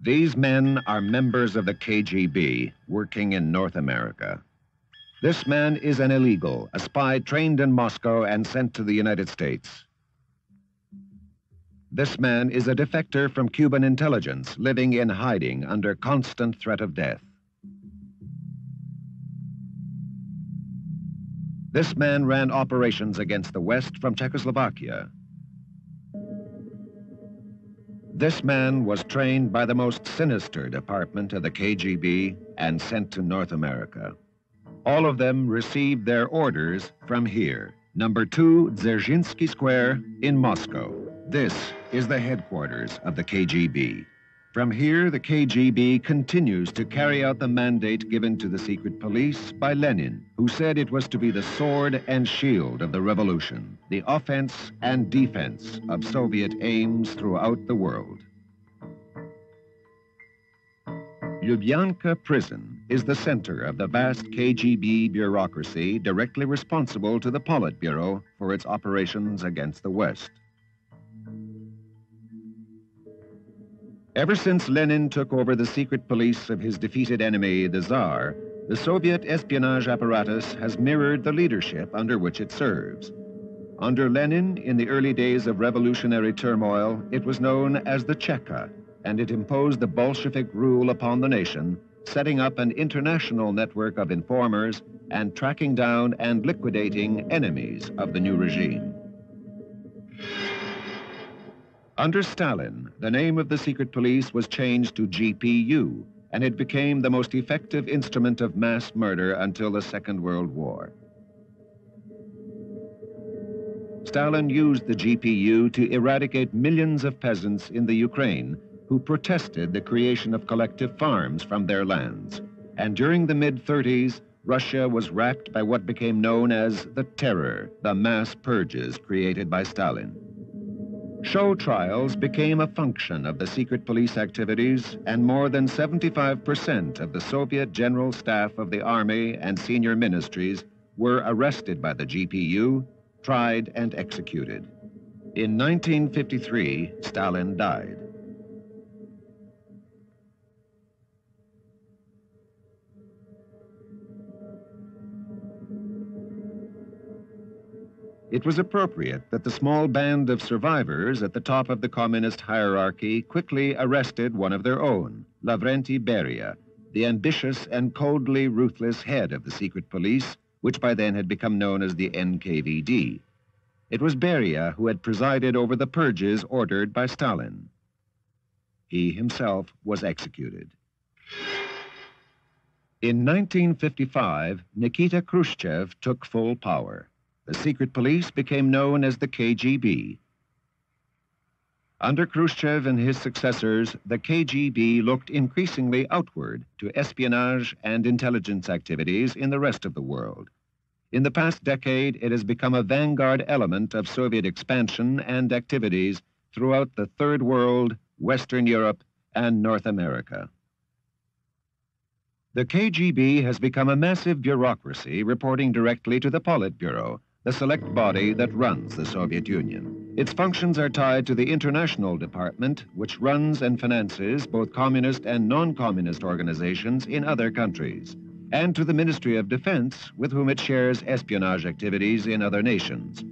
These men are members of the KGB working in North America. This man is an illegal, a spy trained in Moscow and sent to the United States. This man is a defector from Cuban intelligence, living in hiding under constant threat of death. This man ran operations against the West from Czechoslovakia. This man was trained by the most sinister department of the KGB and sent to North America. All of them received their orders from here, number 2 Dzerzhinsky Square in Moscow. This is the headquarters of the KGB. From here, the KGB continues to carry out the mandate given to the secret police by Lenin, who said it was to be the sword and shield of the revolution, the offense and defense of Soviet aims throughout the world. Lubyanka prison is the center of the vast KGB bureaucracy directly responsible to the Politburo for its operations against the West. Ever since Lenin took over the secret police of his defeated enemy, the Tsar, the Soviet espionage apparatus has mirrored the leadership under which it serves. Under Lenin, in the early days of revolutionary turmoil, it was known as the Cheka, and it imposed the Bolshevik rule upon the nation, setting up an international network of informers and tracking down and liquidating enemies of the new regime. Under Stalin, the name of the secret police was changed to GPU, and it became the most effective instrument of mass murder until the Second World War. Stalin used the GPU to eradicate millions of peasants in the Ukraine who protested the creation of collective farms from their lands. And during the mid-30s, Russia was racked by what became known as the Terror, the mass purges created by Stalin. Show trials became a function of the secret police activities, and more than 75% of the Soviet general staff of the army and senior ministries were arrested by the GPU, tried and executed. In 1953, Stalin died. It was appropriate that the small band of survivors at the top of the communist hierarchy quickly arrested one of their own, Lavrenti Beria, the ambitious and coldly ruthless head of the secret police, which by then had become known as the NKVD. It was Beria who had presided over the purges ordered by Stalin. He himself was executed. In 1955, Nikita Khrushchev took full power. The secret police became known as the KGB. Under Khrushchev and his successors, the KGB looked increasingly outward to espionage and intelligence activities in the rest of the world. In the past decade, it has become a vanguard element of Soviet expansion and activities throughout the Third World, Western Europe, and North America. The KGB has become a massive bureaucracy reporting directly to the Politburo, the select body that runs the Soviet Union. Its functions are tied to the International Department, which runs and finances both communist and non-communist organizations in other countries, and to the Ministry of Defense, with whom it shares espionage activities in other nations.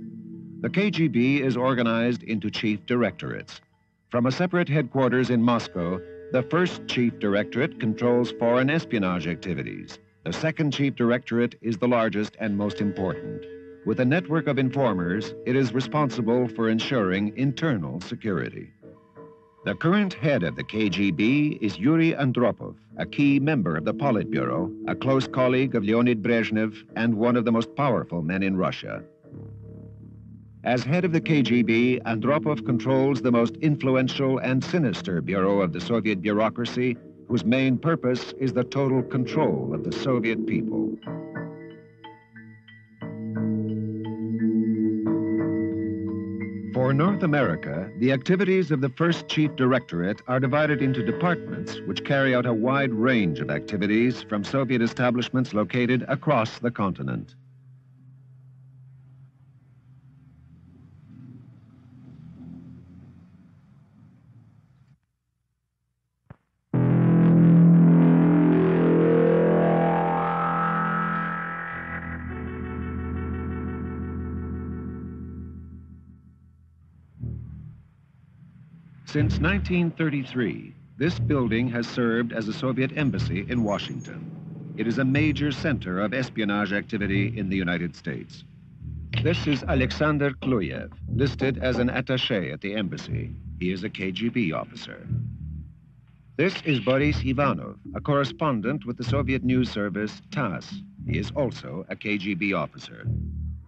The KGB is organized into chief directorates. From a separate headquarters in Moscow, the first chief directorate controls foreign espionage activities. The second chief directorate is the largest and most important. With a network of informers, it is responsible for ensuring internal security. The current head of the KGB is Yuri Andropov, a key member of the Politburo, a close colleague of Leonid Brezhnev, and one of the most powerful men in Russia. As head of the KGB, Andropov controls the most influential and sinister bureau of the Soviet bureaucracy, whose main purpose is the total control of the Soviet people. For North America, the activities of the first chief directorate are divided into departments which carry out a wide range of activities from Soviet establishments located across the continent. Since 1933, this building has served as a Soviet embassy in Washington. It is a major center of espionage activity in the United States. This is Alexander Kluyev, listed as an attaché at the embassy. He is a KGB officer. This is Boris Ivanov, a correspondent with the Soviet news service TASS. He is also a KGB officer.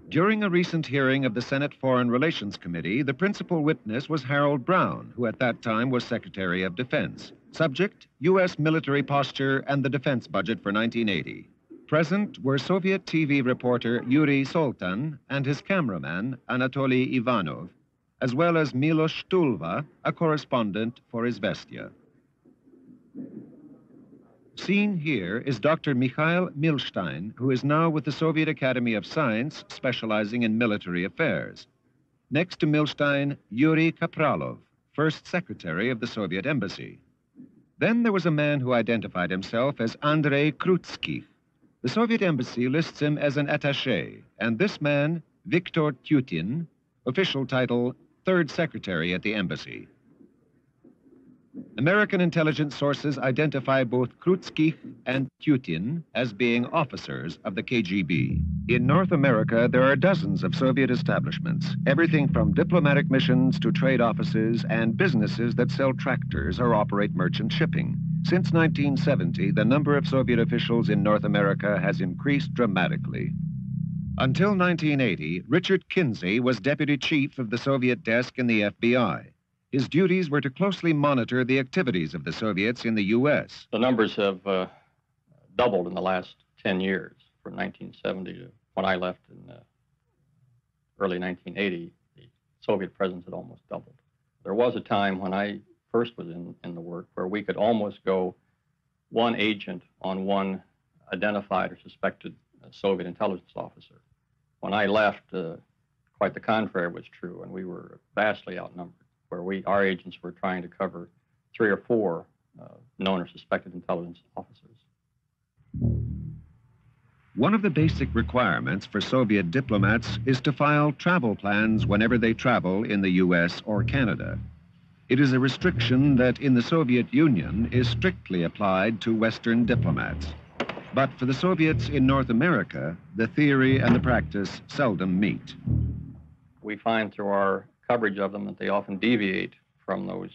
During a recent hearing of the Senate Foreign Relations Committee, the principal witness was Harold Brown, who at that time was Secretary of Defense. Subject, U.S. military posture and the defense budget for 1980. Present were Soviet TV reporter Yuri Soltan and his cameraman, Anatoly Ivanov, as well as Milos Tulva, a correspondent for Izvestia. Seen here is Dr. Mikhail Milstein, who is now with the Soviet Academy of Science, specializing in military affairs. Next to Milstein, Yuri Kapralov, first secretary of the Soviet embassy. Then there was a man who identified himself as Andrei Krutskih. The Soviet embassy lists him as an attaché, and this man, Viktor Tyutin, official title, third secretary at the embassy. American intelligence sources identify both Krutskih and Tyutin as being officers of the KGB. In North America, there are dozens of Soviet establishments, everything from diplomatic missions to trade offices and businesses that sell tractors or operate merchant shipping. Since 1970, the number of Soviet officials in North America has increased dramatically. Until 1980, Richard Kinsey was deputy chief of the Soviet desk in the FBI. His duties were to closely monitor the activities of the Soviets in the U.S. The numbers have doubled in the last 10 years. From 1970 to when I left in early 1980, the Soviet presence had almost doubled. There was a time when I first was in the work where we could almost go one agent on one identified or suspected Soviet intelligence officer. When I left, quite the contrary was true, and we were vastly outnumbered, where our agents were trying to cover 3 or 4 known or suspected intelligence officers. One of the basic requirements for Soviet diplomats is to file travel plans whenever they travel in the U.S. or Canada. It is a restriction that in the Soviet Union is strictly applied to Western diplomats. But for the Soviets in North America, the theory and the practice seldom meet. We find through our coverage of them that they often deviate from those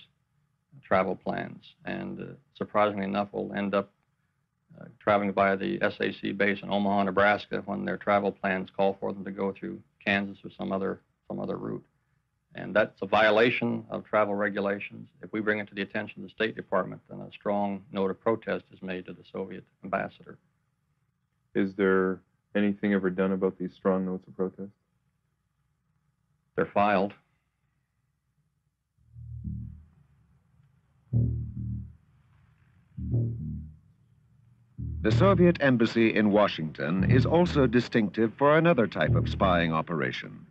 travel plans, and surprisingly enough will end up traveling by the SAC base in Omaha, Nebraska, when their travel plans call for them to go through Kansas or some other route. And that's a violation of travel regulations. If we bring it to the attention of the State Department, then a strong note of protest is made to the Soviet ambassador. Is there anything ever done about these strong notes of protest? They're filed. The Soviet embassy in Washington is also distinctive for another type of spying operation.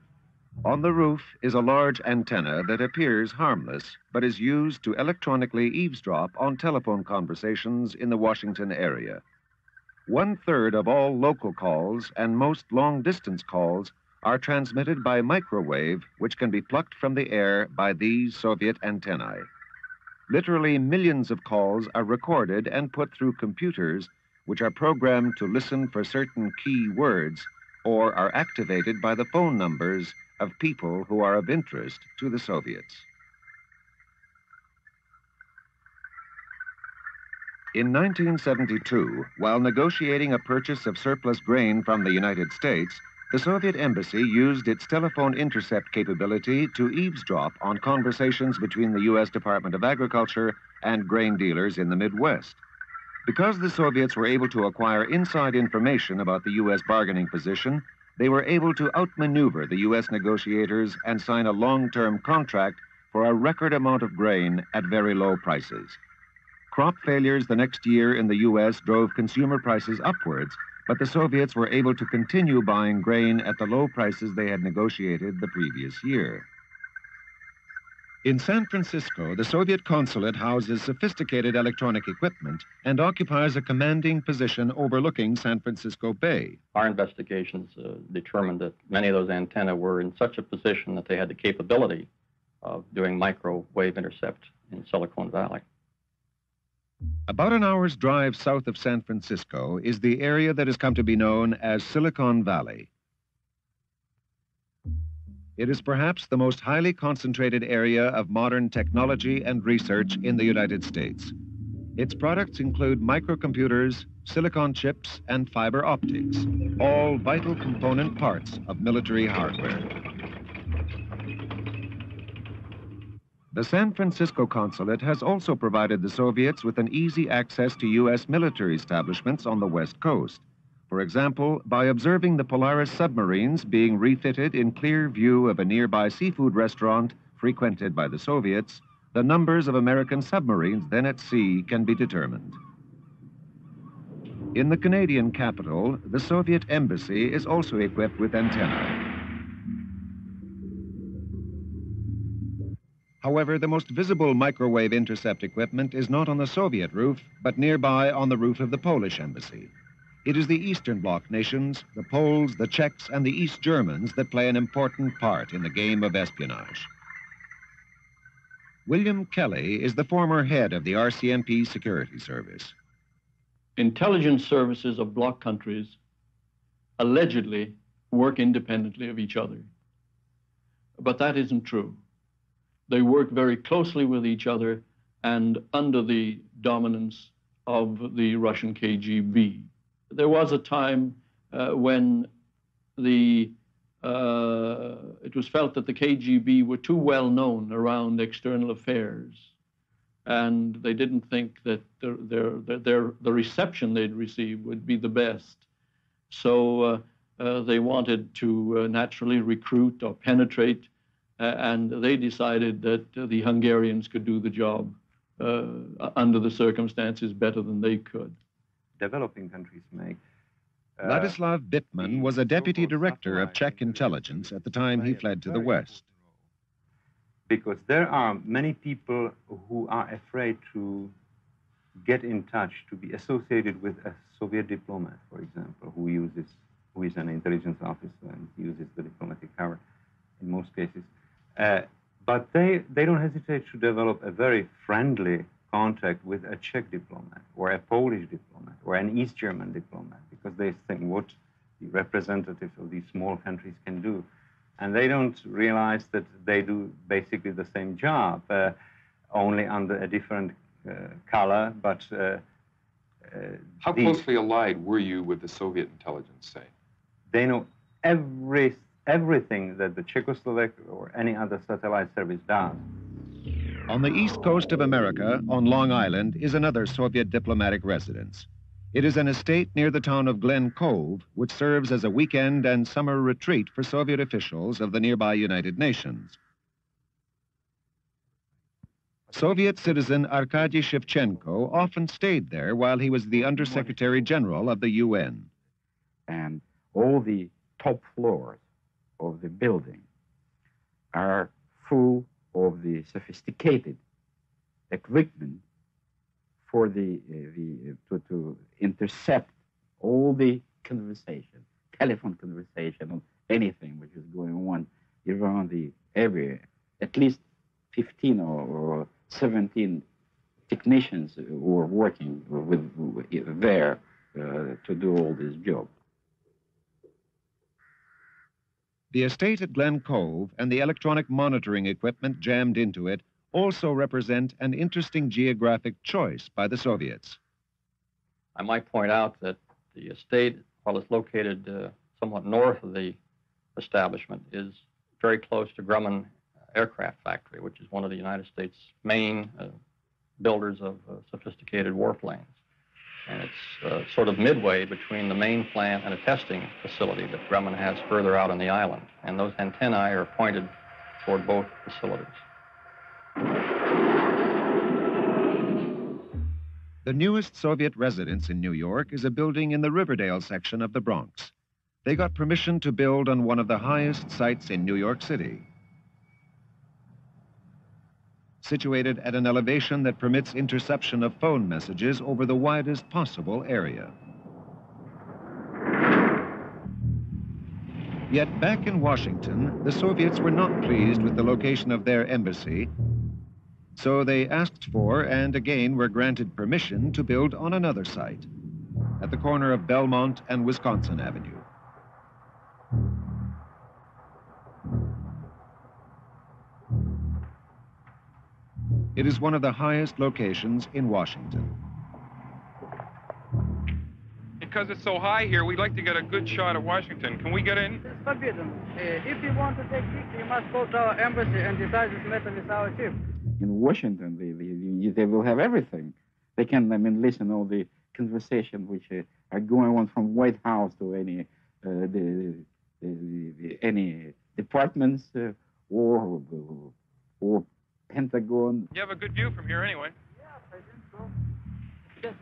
On the roof is a large antenna that appears harmless, but is used to electronically eavesdrop on telephone conversations in the Washington area. 1/3 of all local calls and most long-distance calls are transmitted by microwave, which can be plucked from the air by these Soviet antennae. Literally millions of calls are recorded and put through computers, which are programmed to listen for certain key words or are activated by the phone numbers of people who are of interest to the Soviets. In 1972, while negotiating a purchase of surplus grain from the United States, the Soviet embassy used its telephone intercept capability to eavesdrop on conversations between the U.S. Department of Agriculture and grain dealers in the Midwest. Because the Soviets were able to acquire inside information about the U.S. bargaining position, they were able to outmaneuver the U.S. negotiators and sign a long-term contract for a record amount of grain at very low prices. Crop failures the next year in the U.S. drove consumer prices upwards, but the Soviets were able to continue buying grain at the low prices they had negotiated the previous year. In San Francisco, the Soviet consulate houses sophisticated electronic equipment and occupies a commanding position overlooking San Francisco Bay. Our investigations determined that many of those antennae were in such a position that they had the capability of doing microwave intercept in Silicon Valley. About an hour's drive south of San Francisco is the area that has come to be known as Silicon Valley. It is perhaps the most highly concentrated area of modern technology and research in the United States. Its products include microcomputers, silicon chips, and fiber optics, all vital component parts of military hardware. The San Francisco consulate has also provided the Soviets with an easy access to U.S. military establishments on the West Coast. For example, by observing the Polaris submarines being refitted in clear view of a nearby seafood restaurant frequented by the Soviets, the numbers of American submarines then at sea can be determined. In the Canadian capital, the Soviet embassy is also equipped with antennae. However, the most visible microwave intercept equipment is not on the Soviet roof, but nearby on the roof of the Polish embassy. It is the Eastern Bloc nations, the Poles, the Czechs, and the East Germans that play an important part in the game of espionage. William Kelly is the former head of the RCMP Security Service. Intelligence services of bloc countries allegedly work independently of each other. But that isn't true. They work very closely with each other and under the dominance of the Russian KGB. There was a time when it was felt that the KGB were too well known around external affairs, and they didn't think that the reception they'd receive would be the best. So they wanted to naturally recruit or penetrate, and they decided that the Hungarians could do the job under the circumstances better than they could. Developing countries make. Ladislav Bittman was a deputy director of Czech intelligence at the time he fled to the West. Because there are many people who are afraid to get in touch, to be associated with a Soviet diplomat, for example, who is an intelligence officer and uses the diplomatic power in most cases. But they don't hesitate to develop a very friendly contact with a Czech diplomat or a Polish diplomat or an East German diplomat, because they think what the representatives of these small countries can do. And they don't realize that they do basically the same job, only under a different color, but... How closely allied were you with the Soviet intelligence, say? They know everything that the Czechoslovak or any other satellite service does. On the east coast of America, on Long Island, is another Soviet diplomatic residence. It is an estate near the town of Glen Cove, which serves as a weekend and summer retreat for Soviet officials of the nearby United Nations. Soviet citizen Arkady Shevchenko often stayed there while he was the Undersecretary General of the UN. And all the top floors of the building are full of the sophisticated equipment for to intercept all the conversation, telephone conversation, or anything which is going on around the area. At least 15 or 17 technicians who are working there to do all this job. The estate at Glen Cove and the electronic monitoring equipment jammed into it also represent an interesting geographic choice by the Soviets. I might point out that the estate, while it's located somewhat north of the establishment, is very close to Grumman Aircraft Factory, which is one of the United States' main builders of sophisticated warplanes. And it's sort of midway between the main plant and a testing facility that Grumman has further out on the island. And those antennae are pointed toward both facilities. The newest Soviet residence in New York is a building in the Riverdale section of the Bronx. They got permission to build on one of the highest sites in New York City. Situated at an elevation that permits interception of phone messages over the widest possible area. Yet back in Washington, the Soviets were not pleased with the location of their embassy, so they asked for and again were granted permission to build on another site at the corner of Belmont and Wisconsin Avenue. It is one of the highest locations in Washington. Because it's so high here, we'd like to get a good shot of Washington. Can we get in? It's forbidden. If you want to take pictures, you must go to our embassy and decide this matter with our chief. In Washington, they will have everything. They can, listen all the conversation which are going on from White House to any any departments or Pentagon. You have a good view from here anyway. Yeah, I think so. Just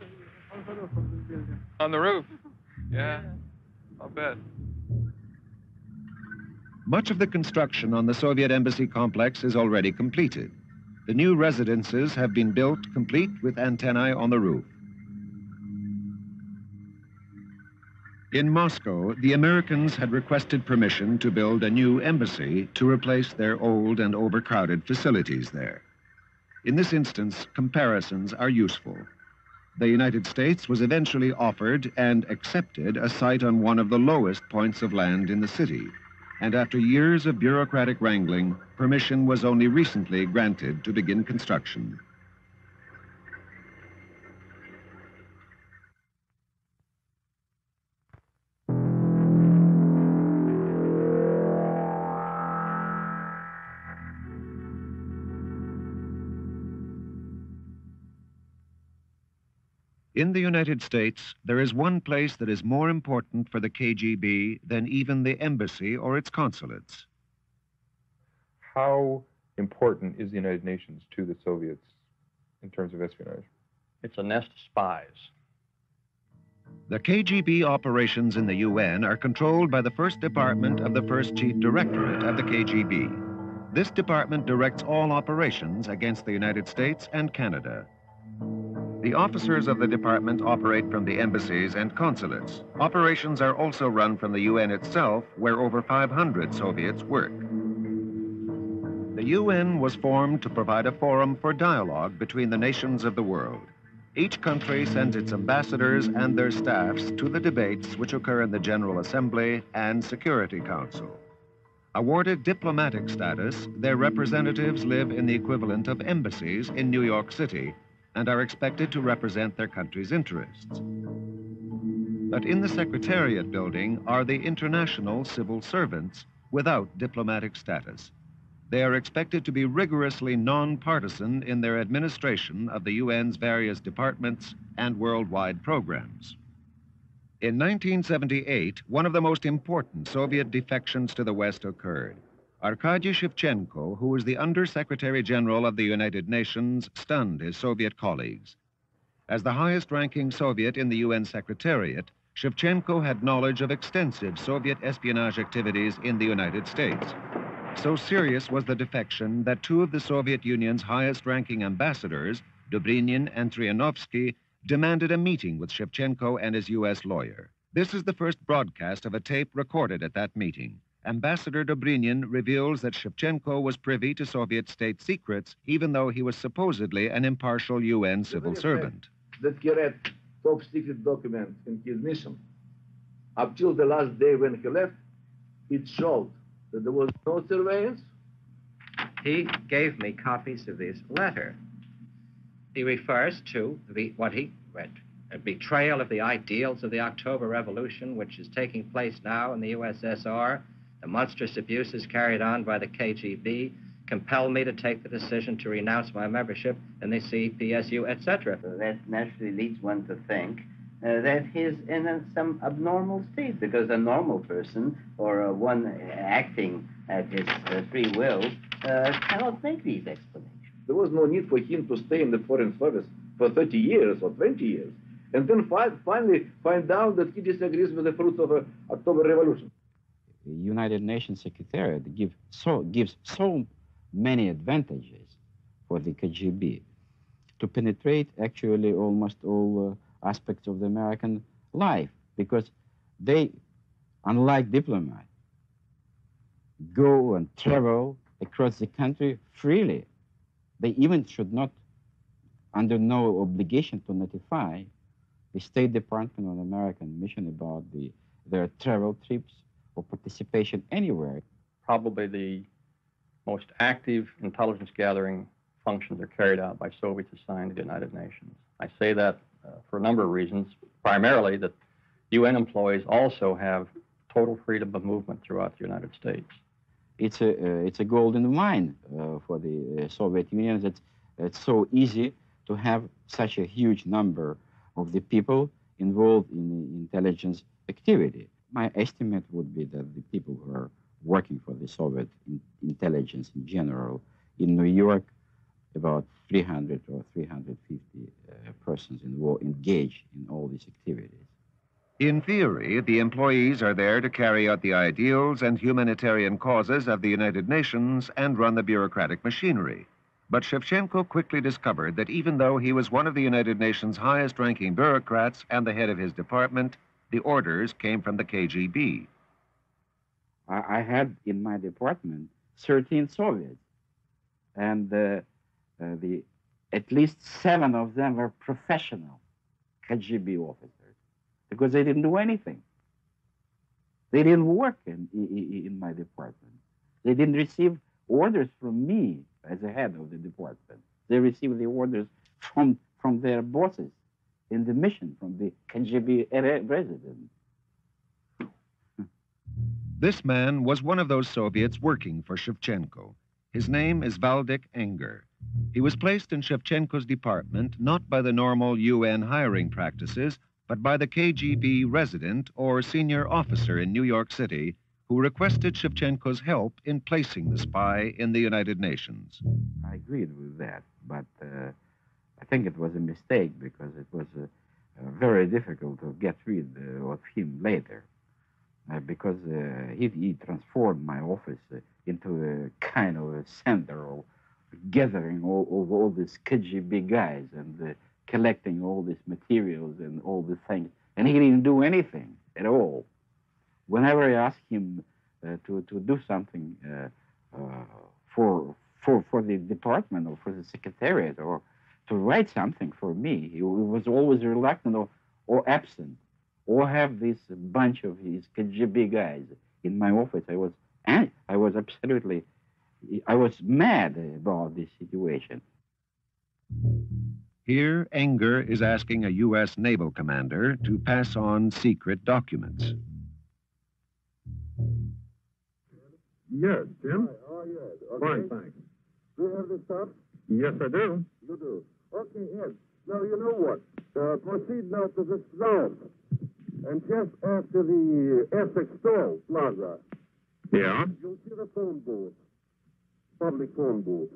on the roof of this building. On the roof? Yeah, I'll bet. Much of the construction on the Soviet embassy complex is already completed. The new residences have been built complete with antennae on the roof. In Moscow, the Americans had requested permission to build a new embassy to replace their old and overcrowded facilities there. In this instance, comparisons are useful. The United States was eventually offered and accepted a site on one of the lowest points of land in the city. And after years of bureaucratic wrangling, permission was only recently granted to begin construction. In the United States, there is one place that is more important for the KGB than even the embassy or its consulates. How important is the United Nations to the Soviets in terms of espionage? It's a nest of spies. The KGB operations in the UN are controlled by the First Department of the First Chief Directorate of the KGB. This department directs all operations against the United States and Canada. The officers of the department operate from the embassies and consulates. Operations are also run from the UN itself, where over 500 Soviets work. The UN was formed to provide a forum for dialogue between the nations of the world. Each country sends its ambassadors and their staffs to the debates which occur in the General Assembly and Security Council. Awarded diplomatic status, their representatives live in the equivalent of embassies in New York City, and are expected to represent their country's interests. But in the Secretariat building are the international civil servants without diplomatic status. They are expected to be rigorously non-partisan in their administration of the UN's various departments and worldwide programs. In 1978, one of the most important Soviet defections to the West occurred. Arkady Shevchenko, who was the Under-Secretary General of the United Nations, stunned his Soviet colleagues. As the highest-ranking Soviet in the UN Secretariat, Shevchenko had knowledge of extensive Soviet espionage activities in the United States. So serious was the defection that two of the Soviet Union's highest-ranking ambassadors, Dobrynin and Trianovsky, demanded a meeting with Shevchenko and his U.S. lawyer. This is the first broadcast of a tape recorded at that meeting. Ambassador Dobrynin reveals that Shevchenko was privy to Soviet state secrets, even though he was supposedly an impartial UN civil servant. That he read top secret documents in his mission. Up till the last day when he left, it showed that there was no surveillance. He gave me copies of this letter. He refers to what he read, a betrayal of the ideals of the October Revolution, which is taking place now in the USSR. The monstrous abuses carried on by the KGB compel me to take the decision to renounce my membership in the CPSU, etc. That naturally leads one to think that he's in some abnormal state, because a normal person or one acting at his free will cannot make these explanations. There was no need for him to stay in the Foreign Service for 30 years or 20 years, and then finally find out that he disagrees with the fruits of the October Revolution. The United Nations Secretariat gives so many advantages for the KGB to penetrate actually almost all aspects of the American life, because they, unlike diplomats, go and travel across the country freely. They even should not, under no obligation to notify the State Department or the American mission about their travel trips or participation anywhere. Probably the most active intelligence gathering functions are carried out by Soviets assigned to the United Nations. I say that for a number of reasons, primarily that UN employees also have total freedom of movement throughout the United States. It's a golden mine for the Soviet Union. It's so easy to have such a huge number of the people involved in the intelligence activity. My estimate would be that the people who are working for the Soviet intelligence in general in New York, about 300 or 350 persons engaged in all these activities. In theory, the employees are there to carry out the ideals and humanitarian causes of the United Nations and run the bureaucratic machinery. But Shevchenko quickly discovered that even though he was one of the United Nations' highest-ranking bureaucrats and the head of his department, the orders came from the KGB. I had in my department 13 Soviets, and at least 7 of them were professional KGB officers, because they didn't do anything. They didn't work in my department. They didn't receive orders from me as the head of the department. They received the orders from their bosses in the mission, from the KGB resident. This man was one of those Soviets working for Shevchenko. His name is Valdek Enger. He was placed in Shevchenko's department not by the normal UN hiring practices, but by the KGB resident or senior officer in New York City who requested Shevchenko's help in placing the spy in the United Nations. I agreed with that, but I think it was a mistake because it was very difficult to get rid of him later. Because he transformed my office into a kind of a center of gathering of all these KGB guys and collecting all these materials and all the things. And he didn't do anything at all. Whenever I asked him to do something for the department or for the secretariat or to write something for me, he was always reluctant or absent. Or have this bunch of his KGB guys in my office. I was mad about this situation. Here, Enger is asking a U.S. naval commander to pass on secret documents. Yes, Jim? Oh, yes. Okay. Fine, thanks. Do you have the stuff? Yes, I do. You do. Okay, yes. Now, you know what? Proceed now to the south. And just after the Essex Toll Plaza, Yeah? you'll see the phone booth. Public phone booth.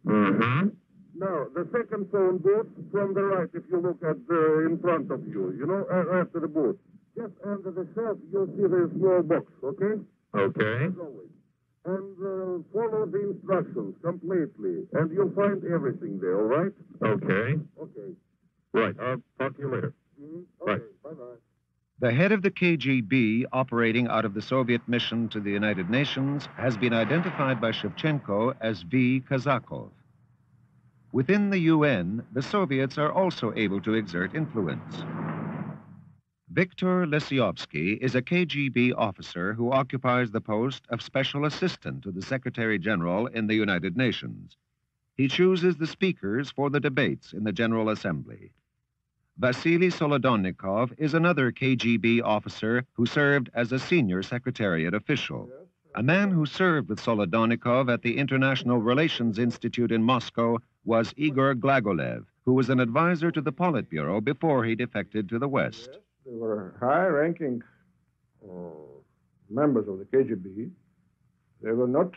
Mm-hmm. Now, the second phone booth from the right, if you look at in front of you, you know, after the booth. Just under the shelf, you'll see the small box, okay? Okay. As always. And follow the instructions completely, and you'll find everything there, all right? Okay. Okay. Right. I'll talk to you later. Mm-hmm. Okay. Bye. Bye-bye. The head of the KGB operating out of the Soviet mission to the United Nations has been identified by Shevchenko as V. Kazakov. Within the UN, the Soviets are also able to exert influence. Viktor Lesyovsky is a KGB officer who occupies the post of Special Assistant to the Secretary General in the United Nations. He chooses the speakers for the debates in the General Assembly. Vasily Solodonnikov is another KGB officer who served as a senior secretariat official. A man who served with Solodonnikov at the International Relations Institute in Moscow was Igor Glagolev, who was an advisor to the Politburo before he defected to the West. Yes, they were high-ranking members of the KGB. They were not,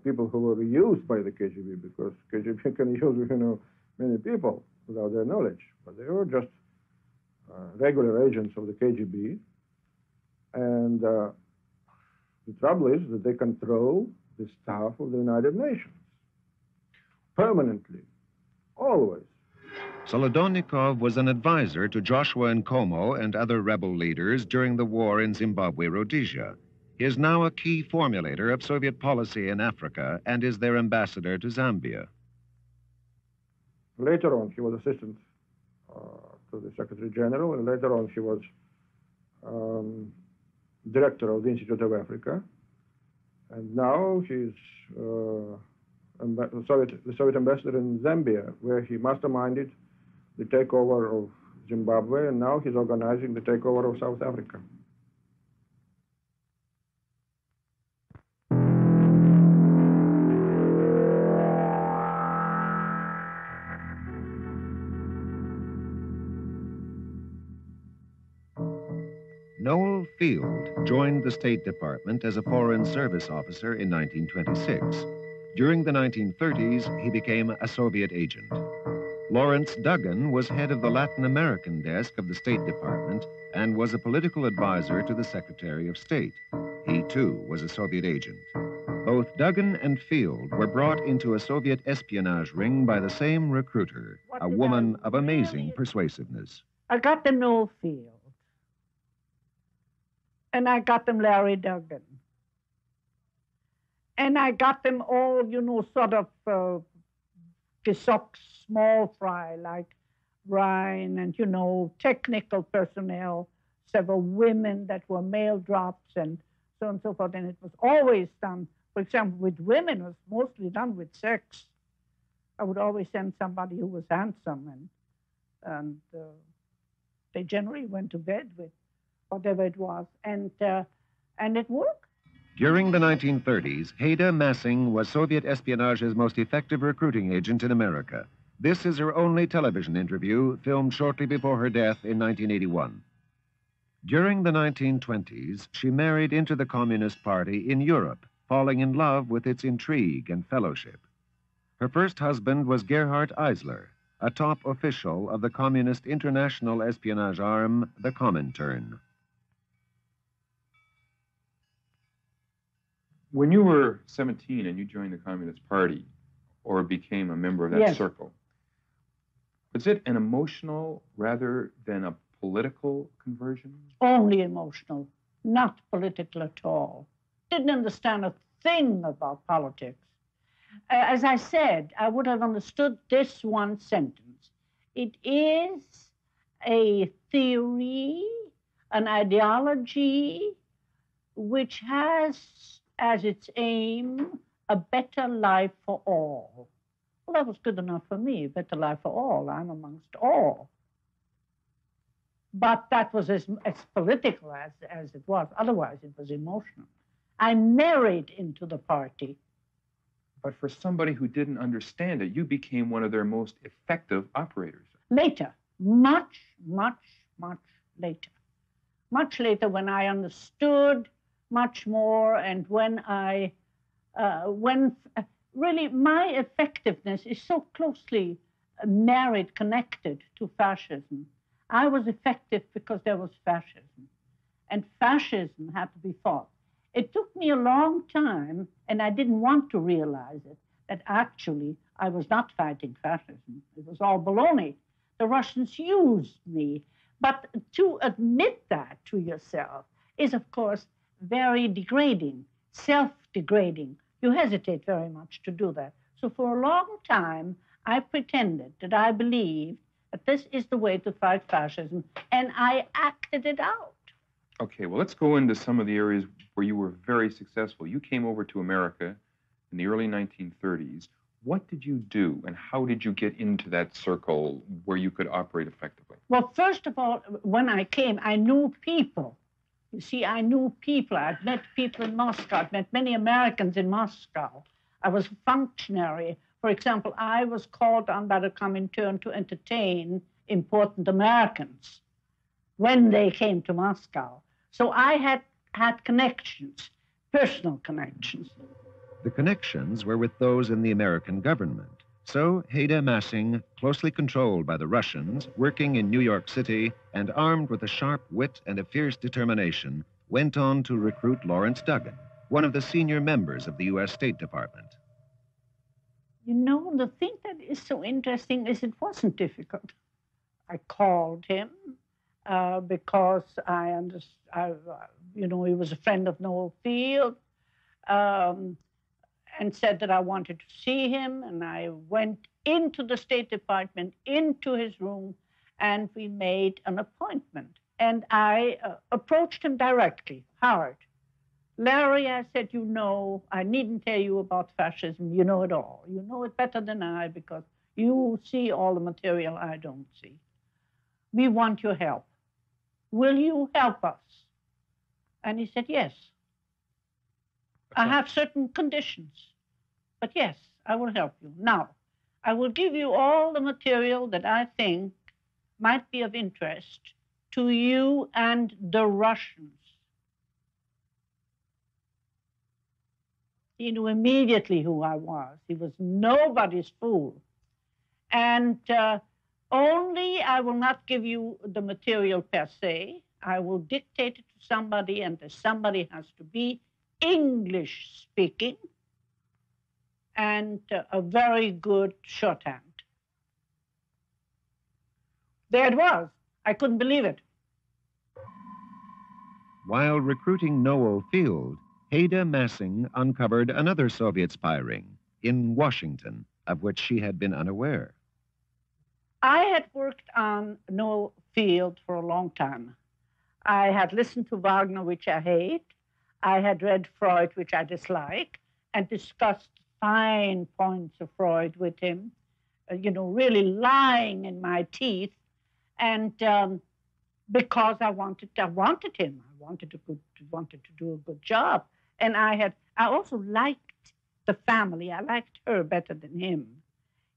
people who were used by the KGB, because KGB can use, many people without their knowledge. But they were just regular agents of the KGB. And the trouble is that they control the staff of the United Nations permanently, always. Solodonnikov was an advisor to Joshua Nkomo and other rebel leaders during the war in Zimbabwe, Rhodesia. He is now a key formulator of Soviet policy in Africa and is their ambassador to Zambia. Later on, he was assistant to the Secretary General, and later on, he was director of the Institute of Africa. And now he's the Soviet ambassador in Zambia, where he masterminded the takeover of Zimbabwe, and now he's organizing the takeover of South Africa. Noel Field joined the State Department as a Foreign Service officer in 1926. During the 1930s, he became a Soviet agent. Lawrence Duggan was head of the Latin American desk of the State Department and was a political advisor to the Secretary of State. He, too, was a Soviet agent. Both Duggan and Field were brought into a Soviet espionage ring by the same recruiter, a woman of amazing persuasiveness. I got them Noel Field. And I got them Larry Duggan. And I got them all, you know, sort of small fry, like Ryan, and, you know, technical personnel, several women that were mail drops, and so on and so forth. And it was always done, for example, with women, it was mostly done with sex. I would always send somebody who was handsome, and they generally went to bed with whatever it was, and it worked. During the 1930s, Haida Massing was Soviet espionage's most effective recruiting agent in America. This is her only television interview, filmed shortly before her death in 1981. During the 1920s, she married into the Communist Party in Europe, falling in love with its intrigue and fellowship. Her first husband was Gerhard Eisler, a top official of the Communist international espionage arm, the Comintern. When you were 17 and you joined the Communist Party, or became a member of that circle, was it an emotional rather than a political conversion? Only emotional, not political at all. Didn't understand a thing about politics. As I said, I would have understood this one sentence. It is a theory, an ideology, which has as its aim a better life for all. Well, that was good enough for me, better life for all. I'm amongst all. But that was as political as it was. Otherwise, it was emotional. I married into the party. But for somebody who didn't understand it, you became one of their most effective operators. Later, much, much, much later. Much later, when I understood much more, and when really my effectiveness is so closely married, connected to fascism. I was effective because there was fascism, and fascism had to be fought. It took me a long time, and I didn't want to realize it, that actually I was not fighting fascism. It was all baloney. The Russians used me. But to admit that to yourself is, of course, very degrading, self-degrading. You hesitate very much to do that. So for a long time, I pretended that I believed that this is the way to fight fascism, and I acted it out. Okay, well, let's go into some of the areas where you were very successful. You came over to America in the early 1930s. What did you do, and how did you get into that circle where you could operate effectively? Well, first of all, when I came, I knew people. You see, I knew people. I'd met people in Moscow. I'd met many Americans in Moscow. I was a functionary. For example, I was called on by the Comintern to entertain important Americans when they came to Moscow. So I had connections, personal connections. The connections were with those in the American government. So Haida Massing, closely controlled by the Russians, working in New York City, and armed with a sharp wit and a fierce determination, went on to recruit Lawrence Duggan, one of the senior members of the U.S. State Department. You know, the thing that is so interesting is it wasn't difficult. I called him because he was a friend of Noel Field, and said that I wanted to see him. And I went into the State Department, into his room, and we made an appointment. And I approached him directly, hard. Larry, I said, I needn't tell you about fascism. You know it all. You know it better than I, because you see all the material I don't see. We want your help. Will you help us? And he said, yes. I have certain conditions, but yes, I will help you. Now, I will give you all the material that I think might be of interest to you and the Russians. He knew immediately who I was. He was nobody's fool. And only I will not give you the material per se. I will dictate it to somebody, and the somebody has to be English speaking and a very good shorthand. There it was. I couldn't believe it. While recruiting Noel Field, Haida Massing uncovered another Soviet spy ring in Washington, of which she had been unaware. I had worked on Noel Field for a long time. I had listened to Wagner, which I hate. I had read Freud, which I dislike, and discussed fine points of Freud with him, really lying in my teeth. And because I wanted him, I wanted to do a good job. And I also liked the family. I liked her better than him.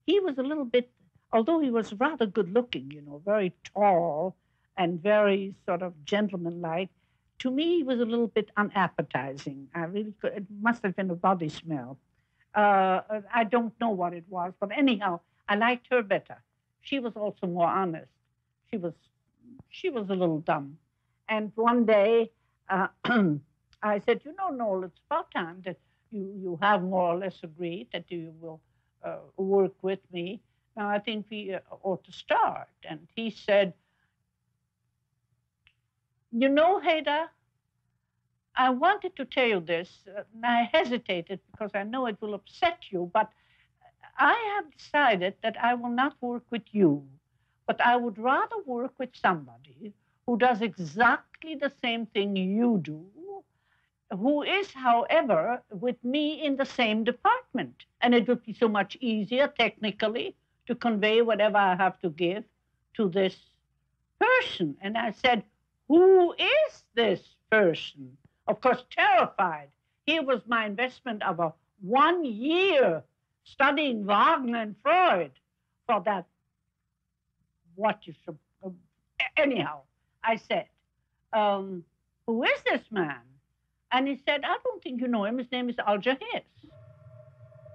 He was a little bit, although he was rather good looking, very tall and very sort of gentlemanlike, to me he was a little bit unappetizing. It must have been a body smell. I don't know what it was, but anyhow, I liked her better. She was also more honest. She was a little dumb. And one day, I said, Noel, it's about time that you have more or less agreed that you will work with me. Now, I think we ought to start. And he said, Haida, I wanted to tell you this, and I hesitated because I know it will upset you, but I have decided that I will not work with you, but I would rather work with somebody who does exactly the same thing you do, who is, however, with me in the same department. And it would be so much easier technically to convey whatever I have to give to this person. And I said, who is this person? Of course, terrified. Here was my investment of 1 year studying Wagner and Freud for that, anyhow, I said, who is this man? And he said, I don't think you know him. His name is Alger Hiss.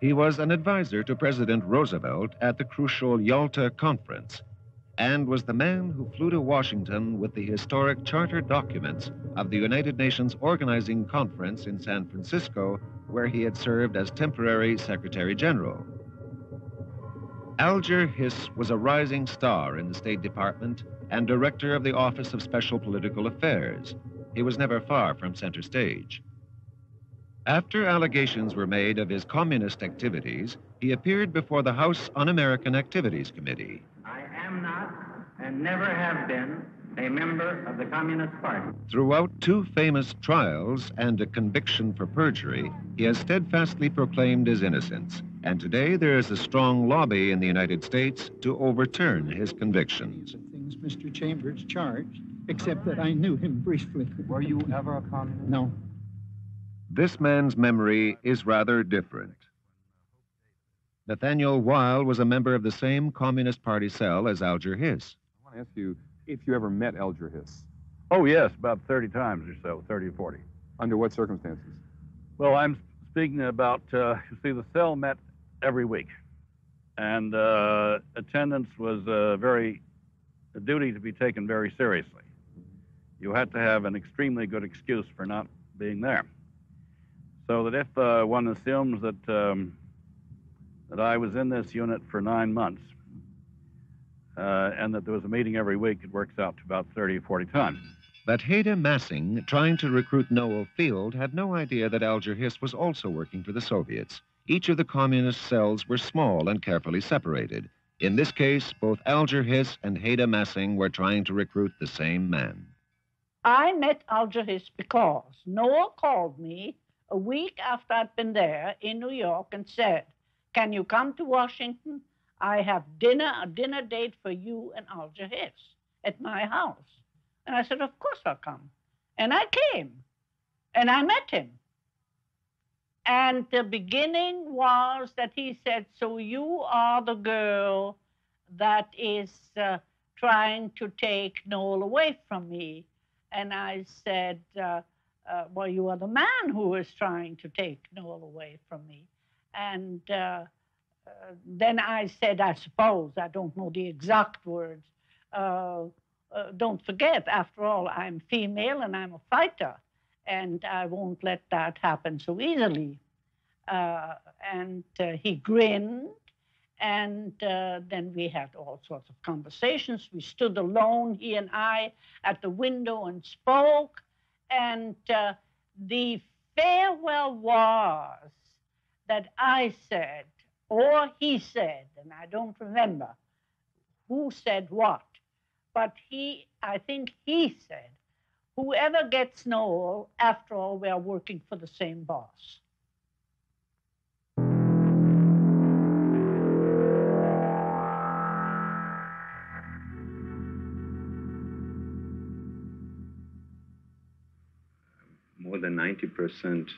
He was an advisor to President Roosevelt at the crucial Yalta Conference, and was the man who flew to Washington with the historic charter documents of the United Nations Organizing Conference in San Francisco, where he had served as temporary Secretary General. Alger Hiss was a rising star in the State Department and director of the Office of Special Political Affairs. He was never far from center stage. After allegations were made of his communist activities, he appeared before the House Un-American Activities Committee. I am not and never have been a member of the Communist Party. Throughout 2 famous trials and a conviction for perjury, he has steadfastly proclaimed his innocence. And today there is a strong lobby in the United States to overturn his convictions. Things Mr. Chambers charged, except that I knew him briefly. Were you ever a communist? No. This man's memory is rather different. Nathaniel Weil was a member of the same Communist Party cell as Alger Hiss. I want to ask you if you ever met Alger Hiss. Oh, yes, about 30 times or so, 30 or 40. Under what circumstances? Well, I'm speaking about, you see, the cell met every week. And attendance was a duty to be taken very seriously. You had to have an extremely good excuse for not being there. So that if one assumes that I was in this unit for 9 months, and that there was a meeting every week, it works out to about 30 or 40 times. But Hader Massing, trying to recruit Noel Field, had no idea that Alger Hiss was also working for the Soviets. Each of the communist cells were small and carefully separated. In this case, both Alger Hiss and Hader Massing were trying to recruit the same man. I met Alger Hiss because Noel called me a week after I'd been there in New York and said, "Can you come to Washington? I have a dinner date for you and Alger Hiss at my house." And I said, "Of course I'll come." And I came, and I met him. And the beginning was that he said, "So you are the girl that is trying to take Noel away from me." And I said, "Well, you are the man who is trying to take Noel away from me." And then I said, I suppose, I don't know the exact words, "Don't forget, after all, I'm female and I'm a fighter, and I won't let that happen so easily." And he grinned, and then we had all sorts of conversations. We stood alone, he and I, at the window and spoke, and the farewell was that I said, or he said, and I don't remember who said what, but I think he said, "Whoever gets Noel, after all, we are working for the same boss." More than 90%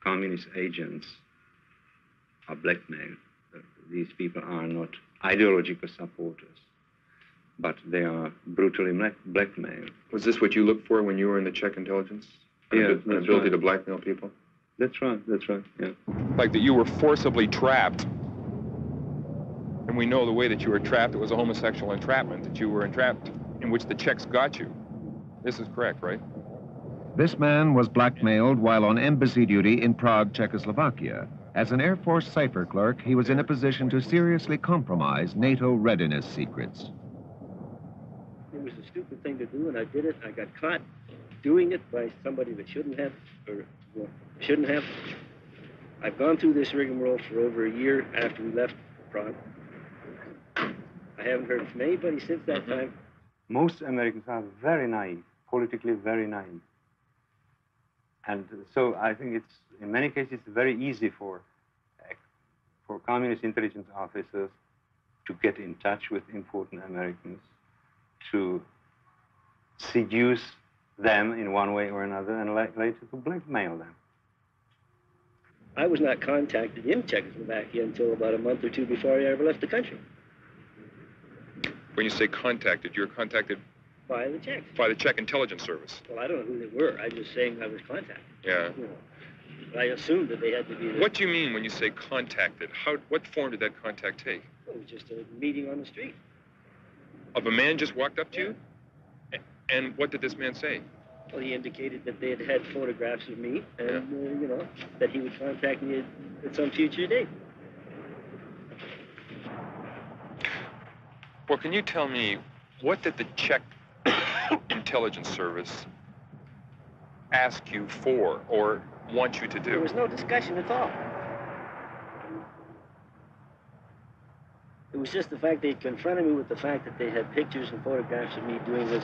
communist agents are blackmailed. These people are not ideological supporters, but they are brutally blackmailed. Was this what you looked for when you were in the Czech intelligence? Yeah, An ability to blackmail people? That's right, yeah. Like that you were forcibly trapped. And we know the way that you were trapped, it was a homosexual entrapment, that you were entrapped, in which the Czechs got you. This is correct, right? This man was blackmailed while on embassy duty in Prague, Czechoslovakia. As an Air Force cipher clerk, he was in a position to seriously compromise NATO readiness secrets. It was a stupid thing to do, and I did it. I got caught doing it by somebody that shouldn't have, or well, shouldn't have. I've gone through this rigmarole for over a year after we left Prague. I haven't heard from anybody since that time. Most Americans are very naive, politically very naive. And so I think it's, in many cases, very easy for communist intelligence officers to get in touch with important Americans, to seduce them in one way or another, and later to blackmail them. I was not contacted in Czechoslovakia until about a month or two before I ever left the country. When you say contacted, you're contacted By the Czechs. by the Czech intelligence service. Well, I don't know who they were. I'm just saying I was contacted. Yeah. You know, but I assumed that they had to be there. What do you mean when you say contacted? What form did that contact take? It was just a meeting on the street. Of a man just walked up to you? And what did this man say? Well, he indicated that they had had photographs of me, and you know, that he would contact me at some future date. Well, can you tell me, what did the Czech intelligence service ask you for or want you to do? There was no discussion at all. It was just the fact they confronted me with the fact that they had pictures and photographs of me doing this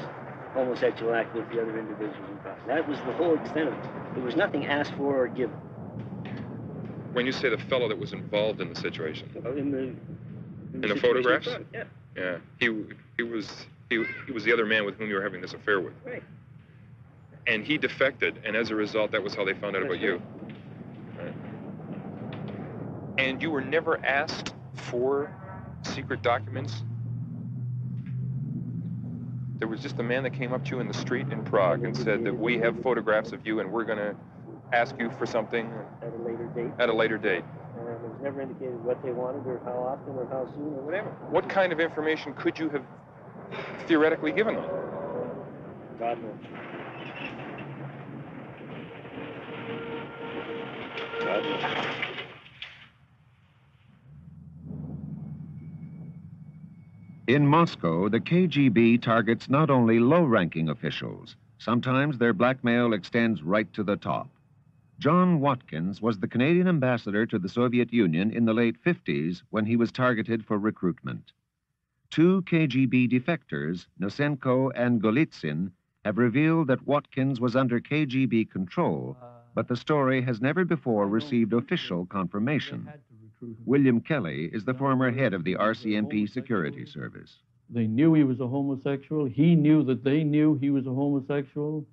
homosexual act with the other individuals in Prague. That was the whole extent of it. There was nothing asked for or given. When you say the fellow that was involved in the situation? In the situation photographs? in Prague, yeah. Yeah. He was the other man with whom you were having this affair with. Right. And he defected, and as a result, that was how they found out about you. Right. And you were never asked for secret documents? There was just a man that came up to you in the street in Prague and said that we have photographs of you and we're going to ask you for something At a later date. at a later date. It was never indicated what they wanted or how often or how soon or whatever. What kind of information could you have theoretically given them? God knows. God knows. In Moscow, the KGB targets not only low-ranking officials, sometimes their blackmail extends right to the top. John Watkins was the Canadian ambassador to the Soviet Union in the late 50s when he was targeted for recruitment. Two KGB defectors, Nosenko and Golitsyn, have revealed that Watkins was under KGB control, but the story has never before received official confirmation. William Kelly is the former head of the RCMP Security Service. They knew he was a homosexual. He knew that they knew he was a homosexual.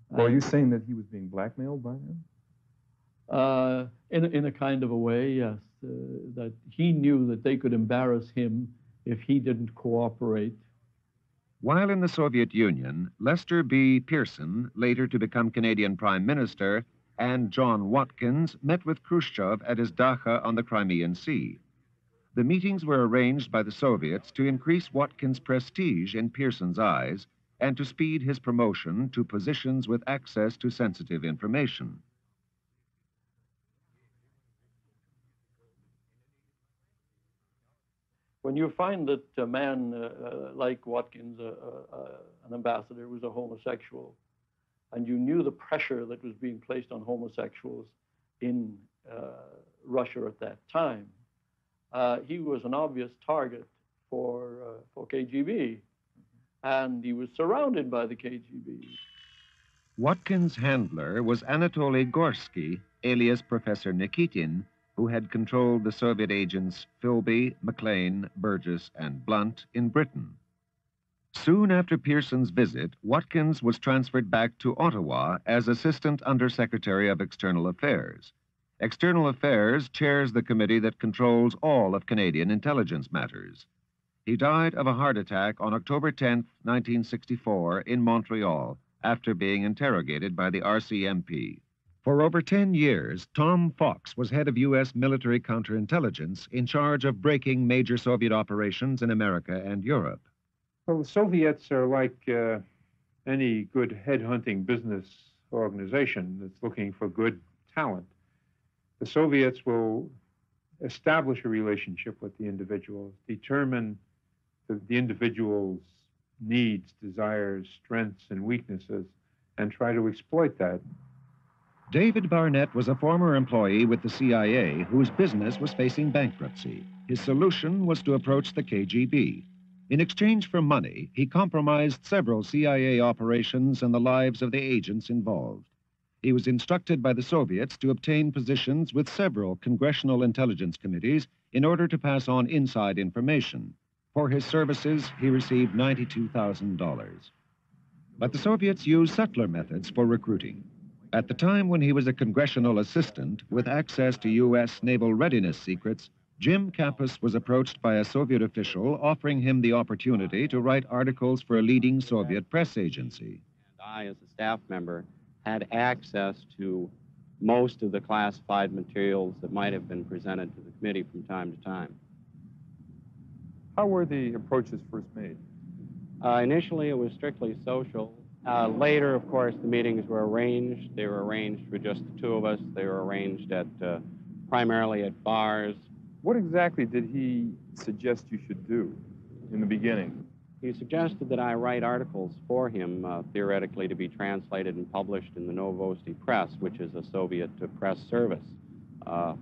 Well, are you saying that he was being blackmailed by them? In a kind of a way, yes. That he knew that they could embarrass him if he didn't cooperate. While in the Soviet Union, Lester B. Pearson, later to become Canadian Prime Minister, and John Watkins met with Khrushchev at his dacha on the Crimean Sea. The meetings were arranged by the Soviets to increase Watkins' prestige in Pearson's eyes and to speed his promotion to positions with access to sensitive information. When you find that a man like Watkins, an ambassador, was a homosexual, and you knew the pressure that was being placed on homosexuals in Russia at that time, he was an obvious target for KGB, and he was surrounded by the KGB. Watkins' handler was Anatoly Gorsky, alias Professor Nikitin, who had controlled the Soviet agents Philby, McLean, Burgess, and Blunt in Britain. Soon after Pearson's visit, Watkins was transferred back to Ottawa as Assistant Undersecretary of External Affairs. External Affairs chairs the committee that controls all of Canadian intelligence matters. He died of a heart attack on October 10, 1964, in Montreal, after being interrogated by the RCMP. For over 10 years, Tom Fox was head of U.S. military counterintelligence in charge of breaking major Soviet operations in America and Europe. Well, the Soviets are like any good headhunting business organization that's looking for good talent. The Soviets will establish a relationship with the individuals, determine the individual's needs, desires, strengths, and weaknesses, and try to exploit that. David Barnett was a former employee with the CIA whose business was facing bankruptcy. His solution was to approach the KGB. In exchange for money, he compromised several CIA operations and the lives of the agents involved. He was instructed by the Soviets to obtain positions with several congressional intelligence committees in order to pass on inside information. For his services, he received $92,000. But the Soviets used subtler methods for recruiting. At the time when he was a congressional assistant with access to U.S. naval readiness secrets, Jim Kappas was approached by a Soviet official offering him the opportunity to write articles for a leading Soviet press agency. I, as a staff member, had access to most of the classified materials that might have been presented to the committee from time to time. How were the approaches first made? Initially, it was strictly social. Later, of course, the meetings were arranged. They were arranged for just the two of us. They were arranged at primarily at bars. What exactly did he suggest you should do in the beginning? He suggested that I write articles for him, theoretically to be translated and published in the Novosti Press, which is a Soviet press service. Of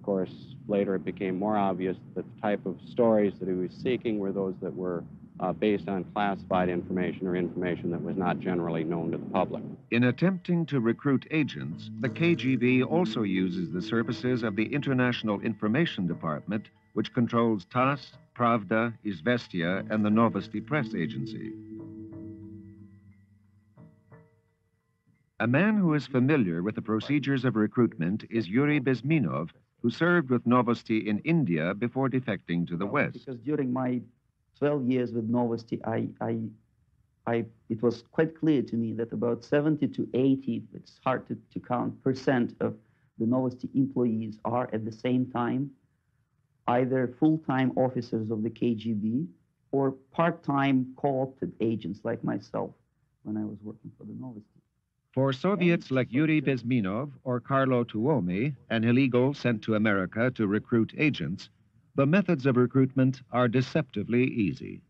course, later it became more obvious that the type of stories that he was seeking were those that were based on classified information or information that was not generally known to the public. In attempting to recruit agents, the KGB also uses the services of the International Information Department, which controls TASS, Pravda, Izvestia, and the Novosti Press Agency. A man who is familiar with the procedures of recruitment is Yuri Bezminov, who served with Novosti in India before defecting to the West. Because during my 12 years with Novosti, it was quite clear to me that about 70 to 80, it's hard to count, % of the Novosti employees are at the same time either full-time officers of the KGB or part-time co-opted agents like myself when I was working for the Novosti. For Soviets like Yuri Bezminov or Carlo Tuomi, an illegal sent to America to recruit agents, The methods of recruitment are deceptively easy.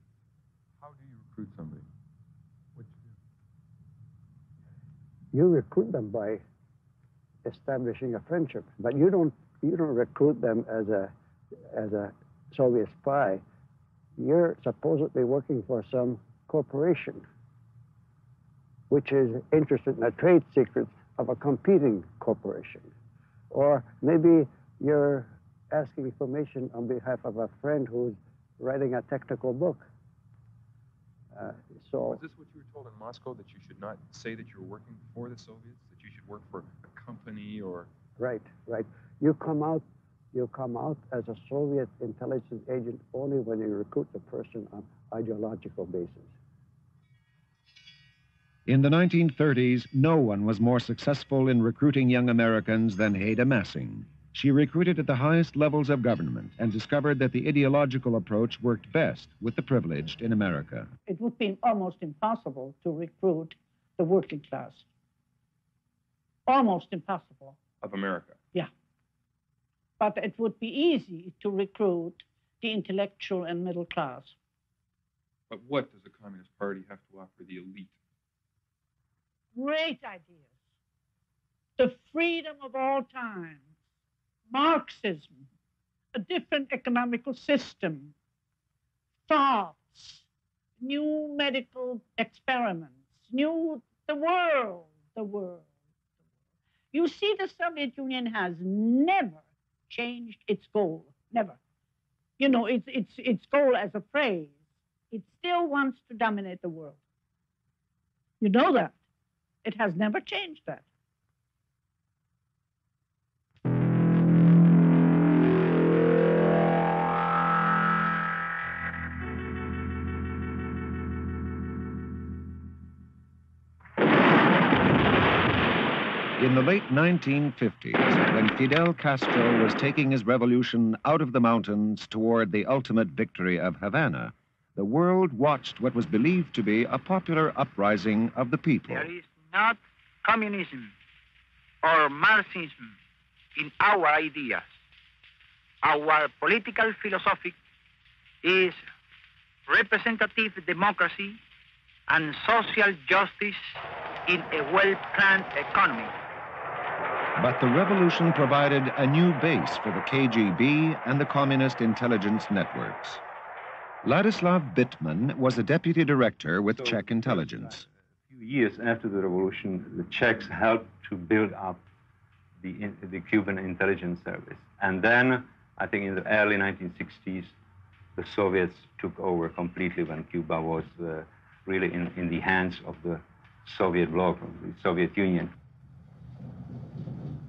How do you recruit somebody? You recruit them by establishing a friendship, but you don't recruit them as a Soviet spy. You're supposedly working for some corporation which is interested in the trade secrets of a competing corporation. Or maybe you're asking information on behalf of a friend who's writing a technical book. Was this what you were told in Moscow, that you should not say that you're working for the Soviets, that you should work for a company or? Right. You come out as a Soviet intelligence agent only when you recruit the person on ideological basis. In the 1930s, no one was more successful in recruiting young Americans than Haida Massing. She recruited at the highest levels of government and discovered that the ideological approach worked best with the privileged in America. It would be almost impossible to recruit the working class. Almost impossible. Of America? Yeah. But it would be easy to recruit the intellectual and middle class. But what does the Communist Party have to offer the elite? Great ideas. The freedom of all time. Marxism, a different economical system, thoughts, new medical experiments, the world. You see, the Soviet Union has never changed its goal, never. You know, its goal as a phrase. It still wants to dominate the world. You know that. It has never changed that. In the late 1950s, when Fidel Castro was taking his revolution out of the mountains toward the ultimate victory of Havana, the world watched what was believed to be a popular uprising of the people. There is not communism or Marxism in our ideas. Our political philosophy is representative democracy and social justice in a well-planned economy. But the revolution provided a new base for the KGB and the communist intelligence networks. Ladislav Bittman was a deputy director with Czech intelligence. A few years after the revolution, the Czechs helped to build up the Cuban intelligence service. And then, I think in the early 1960s, the Soviets took over completely when Cuba was really in the hands of the Soviet bloc, of the Soviet Union.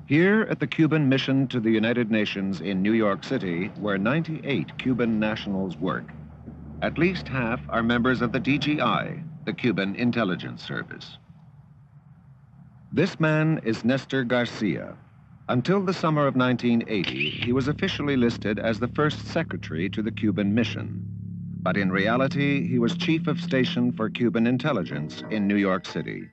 Here at the Cuban mission to the United Nations in New York City, where 98 Cuban nationals work, at least half are members of the DGI, the Cuban Intelligence Service. This man is Nestor Garcia. Until the summer of 1980, he was officially listed as the first secretary to the Cuban mission. But in reality, he was chief of station for Cuban intelligence in New York City.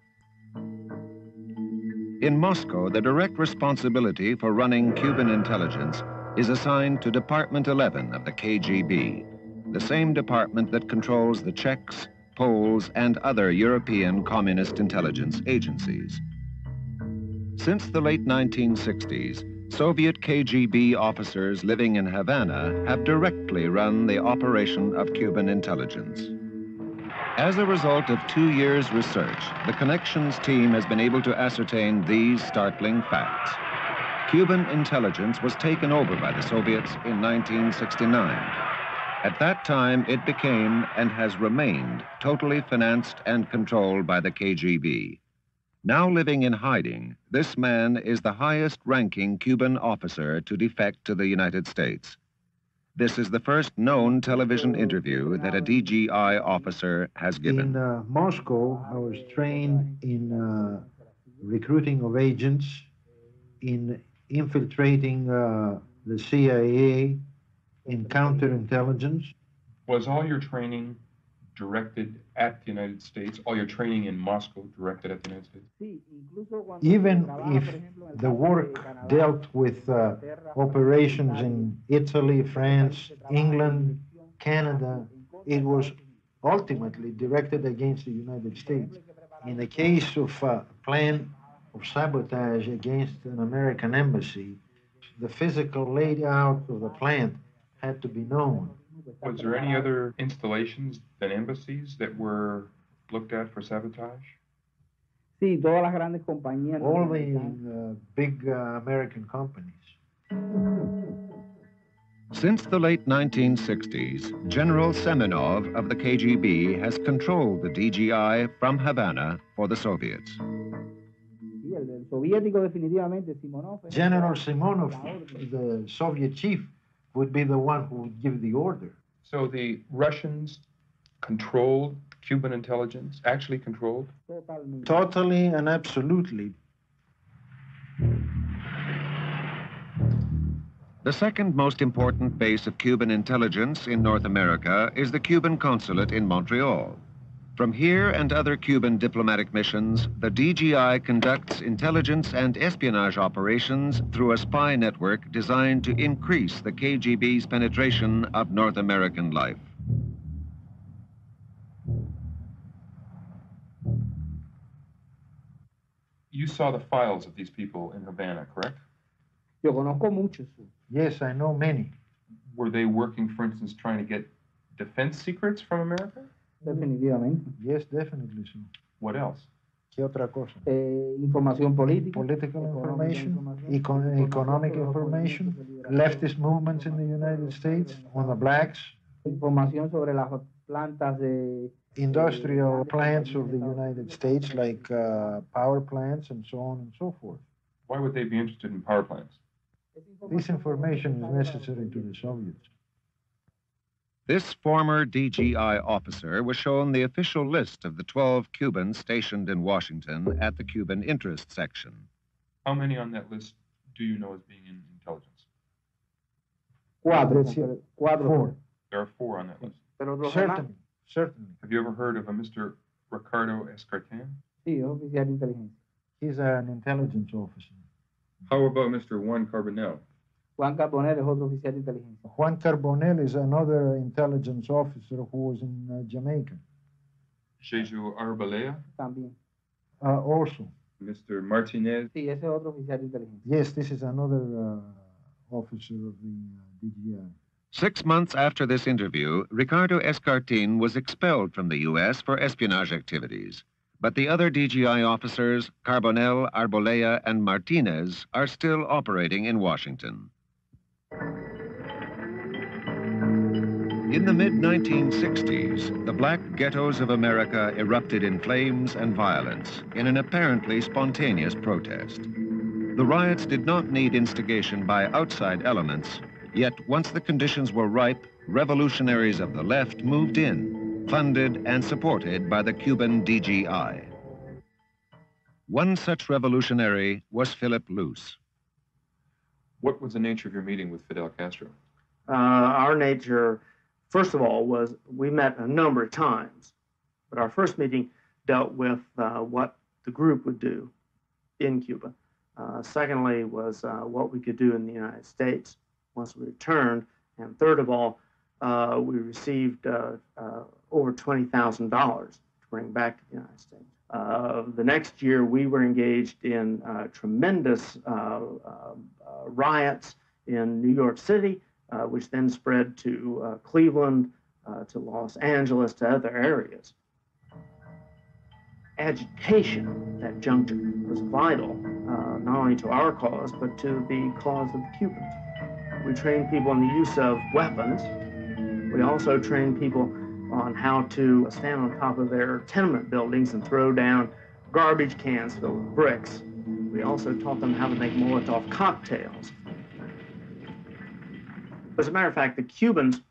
In Moscow, the direct responsibility for running Cuban intelligence is assigned to Department 11 of the KGB, the same department that controls the Czechs, Poles, and other European communist intelligence agencies. Since the late 1960s, Soviet KGB officers living in Havana have directly run the operation of Cuban intelligence. As a result of 2 years' research, the Connections team has been able to ascertain these startling facts. Cuban intelligence was taken over by the Soviets in 1969. At that time, it became and has remained totally financed and controlled by the KGB. Now living in hiding, this man is the highest-ranking Cuban officer to defect to the United States. This is the first known television interview that a DGI officer has given. In Moscow, I was trained in recruiting of agents, in infiltrating the CIA, in counterintelligence. Was all your training directed at the United States? All your training in Moscow directed at the United States? Even if the work dealt with operations in Italy, France, England, Canada, it was ultimately directed against the United States. In the case of a plan of sabotage against an American embassy, the physical layout of the plant had to be known. Was there any other installations than embassies that were looked at for sabotage? Sí, todas las grandes compañías. All the big American companies. Since the late 1960s, General Semenov of the KGB has controlled the DGI from Havana for the Soviets. General Simonov, the Soviet chief, would be the one who would give the order. So the Russians controlled Cuban intelligence, actually controlled? Totally and absolutely. The second most important base of Cuban intelligence in North America is the Cuban consulate in Montreal. From here and other Cuban diplomatic missions, the DGI conducts intelligence and espionage operations through a spy network designed to increase the KGB's penetration of North American life. You saw the files of these people in Havana, correct? Yo conozco muchos. Yes, I know many. Were they working, for instance, trying to get defense secrets from America? Definitivamente. Yes, definitely so. What else? ¿Qué otra cosa? Información política. Political information, economic information, leftist movements in the United States, on the blacks. Información sobre las plantas de industrial plants of the United States, like power plants and so on and so forth. Why would they be interested in power plants? This information is necessary to the Soviets. This former DGI officer was shown the official list of the 12 Cubans stationed in Washington at the Cuban Interest Section. How many on that list do you know as being in intelligence? Four. There are 4 on that list. Certainly, certainly. Have you ever heard of a Mr. Ricardo Escartin? He's an intelligence officer. How about Mr. Juan Carbonell? Juan Carbonell es otro oficial de inteligencia. Juan Carbonell is another intelligence officer who was in Jamaica. Jeju Arbalea? También. Also. Mr. Martinez? Sí, ese es otro oficial de inteligencia. Yes, this is another officer of the DGI. 6 months after this interview, Ricardo Escartin was expelled from the U.S. for espionage activities. But the other DGI officers, Carbonell, Arbolea, and Martinez, are still operating in Washington. In the mid-1960s, the black ghettos of America erupted in flames and violence in an apparently spontaneous protest. The riots did not need instigation by outside elements, yet once the conditions were ripe, revolutionaries of the left moved in, funded and supported by the Cuban DGI. One such revolutionary was Philip Luce. What was the nature of your meeting with Fidel Castro? Our nature, first of all, was we met a number of times, but our first meeting dealt with what the group would do in Cuba. Secondly was what we could do in the United States once we returned. And third of all, we received over $20,000 to bring back to the United States. The next year, we were engaged in tremendous riots in New York City, which then spread to Cleveland, to Los Angeles, to other areas. Agitation at that juncture was vital, not only to our cause, but to the cause of the Cubans. We trained people in the use of weapons. We also trained people on how to stand on top of their tenement buildings and throw down garbage cans filled with bricks. We also taught them how to make Molotov cocktails. As a matter of fact, the Cubans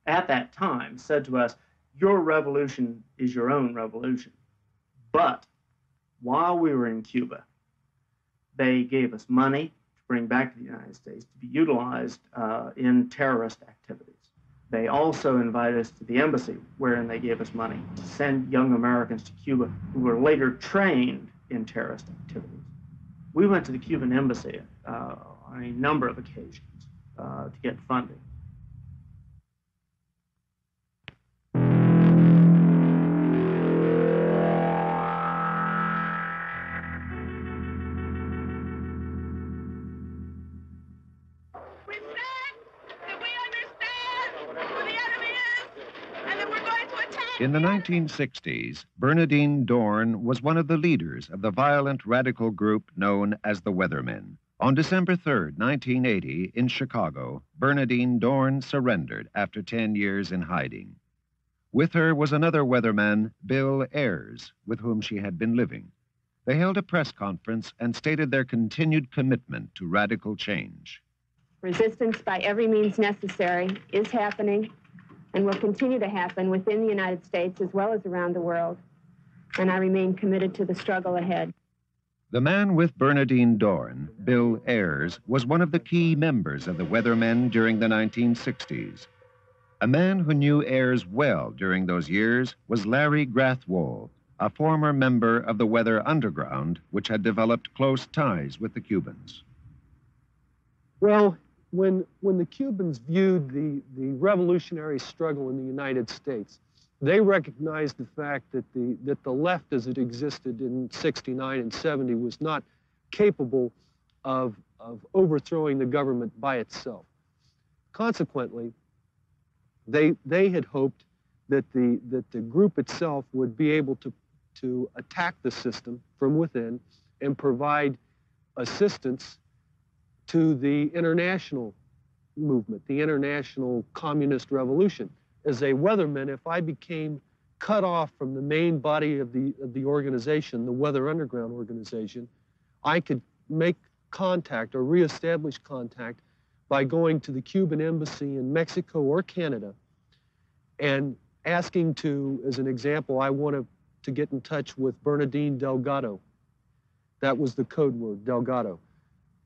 at that time said to us, your revolution is your own revolution. But while we were in Cuba, they gave us money to bring back to the United States to be utilized in terrorist activities. They also invited us to the embassy, wherein they gave us money to send young Americans to Cuba who were later trained in terrorist activities. We went to the Cuban embassy on a number of occasions to get funding. In the 1960s, Bernardine Dorn was one of the leaders of the violent radical group known as the Weathermen. On December 3, 1980, in Chicago, Bernardine Dorn surrendered after 10 years in hiding. With her was another weatherman, Bill Ayers, with whom she had been living. They held a press conference and stated their continued commitment to radical change. Resistance by every means necessary is happening and will continue to happen within the United States as well as around the world, and I remain committed to the struggle ahead. The man with Bernardine Dorn, Bill Ayers, was one of the key members of the Weathermen during the 1960s. A man who knew Ayers well during those years was Larry Grathwohl, a former member of the Weather Underground, which had developed close ties with the Cubans. Well, when the Cubans viewed the revolutionary struggle in the United States, they recognized the fact that the left as it existed in 69 and 70 was not capable of overthrowing the government by itself. Consequently, they had hoped that the group itself would be able to attack the system from within and provide assistance to the international movement, the international communist revolution. As a weatherman, if I became cut off from the main body of the organization, the Weather Underground organization, I could make contact or reestablish contact by going to the Cuban embassy in Mexico or Canada and asking to, as an example, I wanted to get in touch with Bernardine Delgado. That was the code word, Delgado.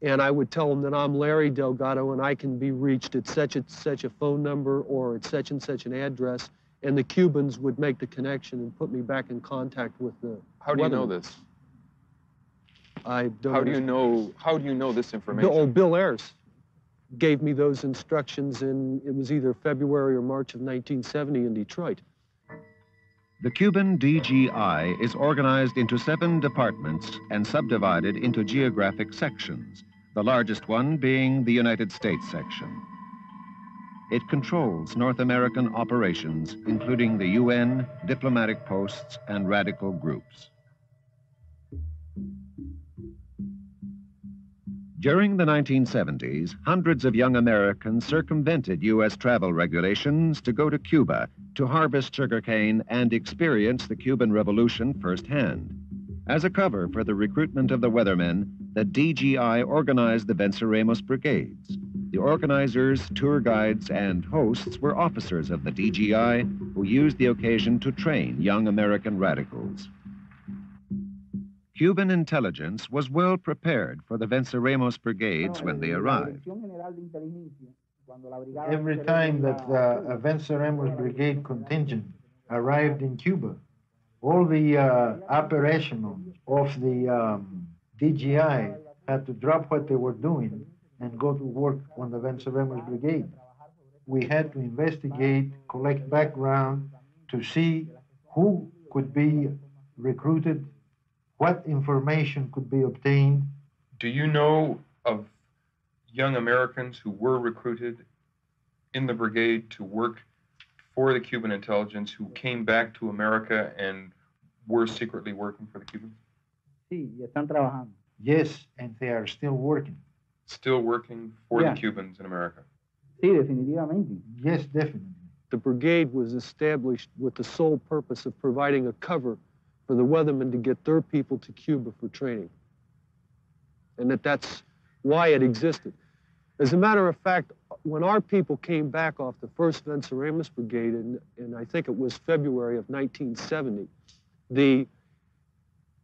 And I would tell them that I'm Larry Delgado and I can be reached at such and such a phone number or at such and such an address, and the Cubans would make the connection and put me back in contact with the How do you know this? I don't How do you know this information? Bill Ayers gave me those instructions in, it was either February or March of 1970 in Detroit. The Cuban DGI is organized into 7 departments and subdivided into geographic sections, the largest one being the United States section. It controls North American operations, including the UN, diplomatic posts, and radical groups. During the 1970s, hundreds of young Americans circumvented U.S. travel regulations to go to Cuba to harvest sugarcane and experience the Cuban Revolution firsthand. As a cover for the recruitment of the Weathermen, the DGI organized the Venceremos Brigades. The organizers, tour guides, and hosts were officers of the DGI who used the occasion to train young American radicals. Cuban intelligence was well prepared for the Venceremos Brigades when they arrived. Every time that a Venceremos Brigade contingent arrived in Cuba, all the operational of the DGI had to drop what they were doing and go to work on the Venceremos Brigade. We had to investigate, collect background to see who could be recruited, what information could be obtained. Do you know of young Americans who were recruited in the brigade to work for the Cuban intelligence who came back to America and were secretly working for the Cubans? Sí, y están trabajando. Yes, and they are still working. Still working for the Cubans in America? Sí, definitivamente. Yes, definitely. The brigade was established with the sole purpose of providing a cover for the Weathermen to get their people to Cuba for training. And that's why it existed. As a matter of fact, when our people came back off the first Venceremos Brigade, in I think it was February of 1970, the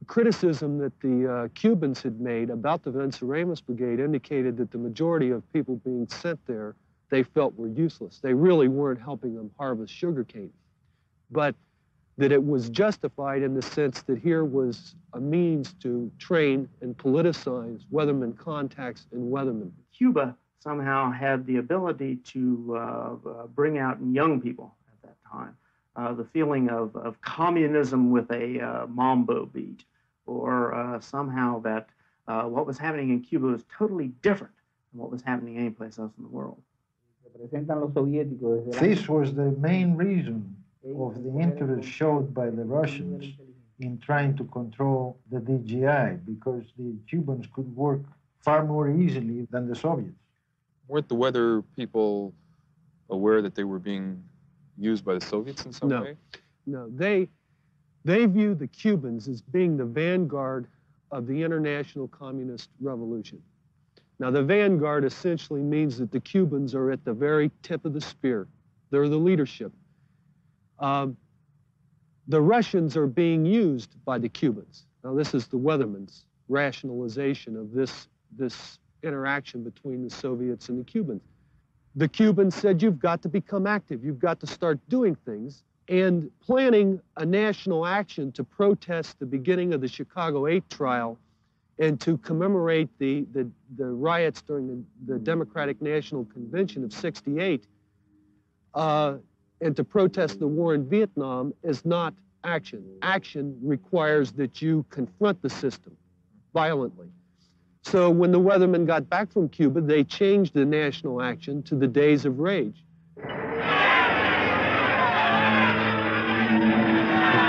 criticism that the Cubans had made about the Venceremos Brigade indicated that the majority of people being sent there, they felt were useless. They really weren't helping them harvest sugarcane. But that it was justified in the sense that here was a means to train and politicize weathermen contacts and weathermen. Cuba somehow had the ability to bring out in young people at that time the feeling of communism with a mambo beat, or somehow that what was happening in Cuba was totally different than what was happening anyplace else in the world. This was the main reason of the interest showed by the Russians in trying to control the DGI, because the Cubans could work far more easily than the Soviets. Weren't the weather people aware that they were being used by the Soviets in some way? No, they viewed the Cubans as being the vanguard of the international communist revolution. Now, the vanguard essentially means that the Cubans are at the very tip of the spear. They're the leadership. The Russians are being used by the Cubans. Now, this is the weatherman's rationalization of this interaction between the Soviets and the Cubans. The Cubans said, you've got to become active. You've got to start doing things. And planning a national action to protest the beginning of the Chicago 8 trial and to commemorate the riots during the Democratic National Convention of '68, and to protest the war in Vietnam is not action. Action requires that you confront the system violently. So when the weathermen got back from Cuba, they changed the national action to the Days of Rage. The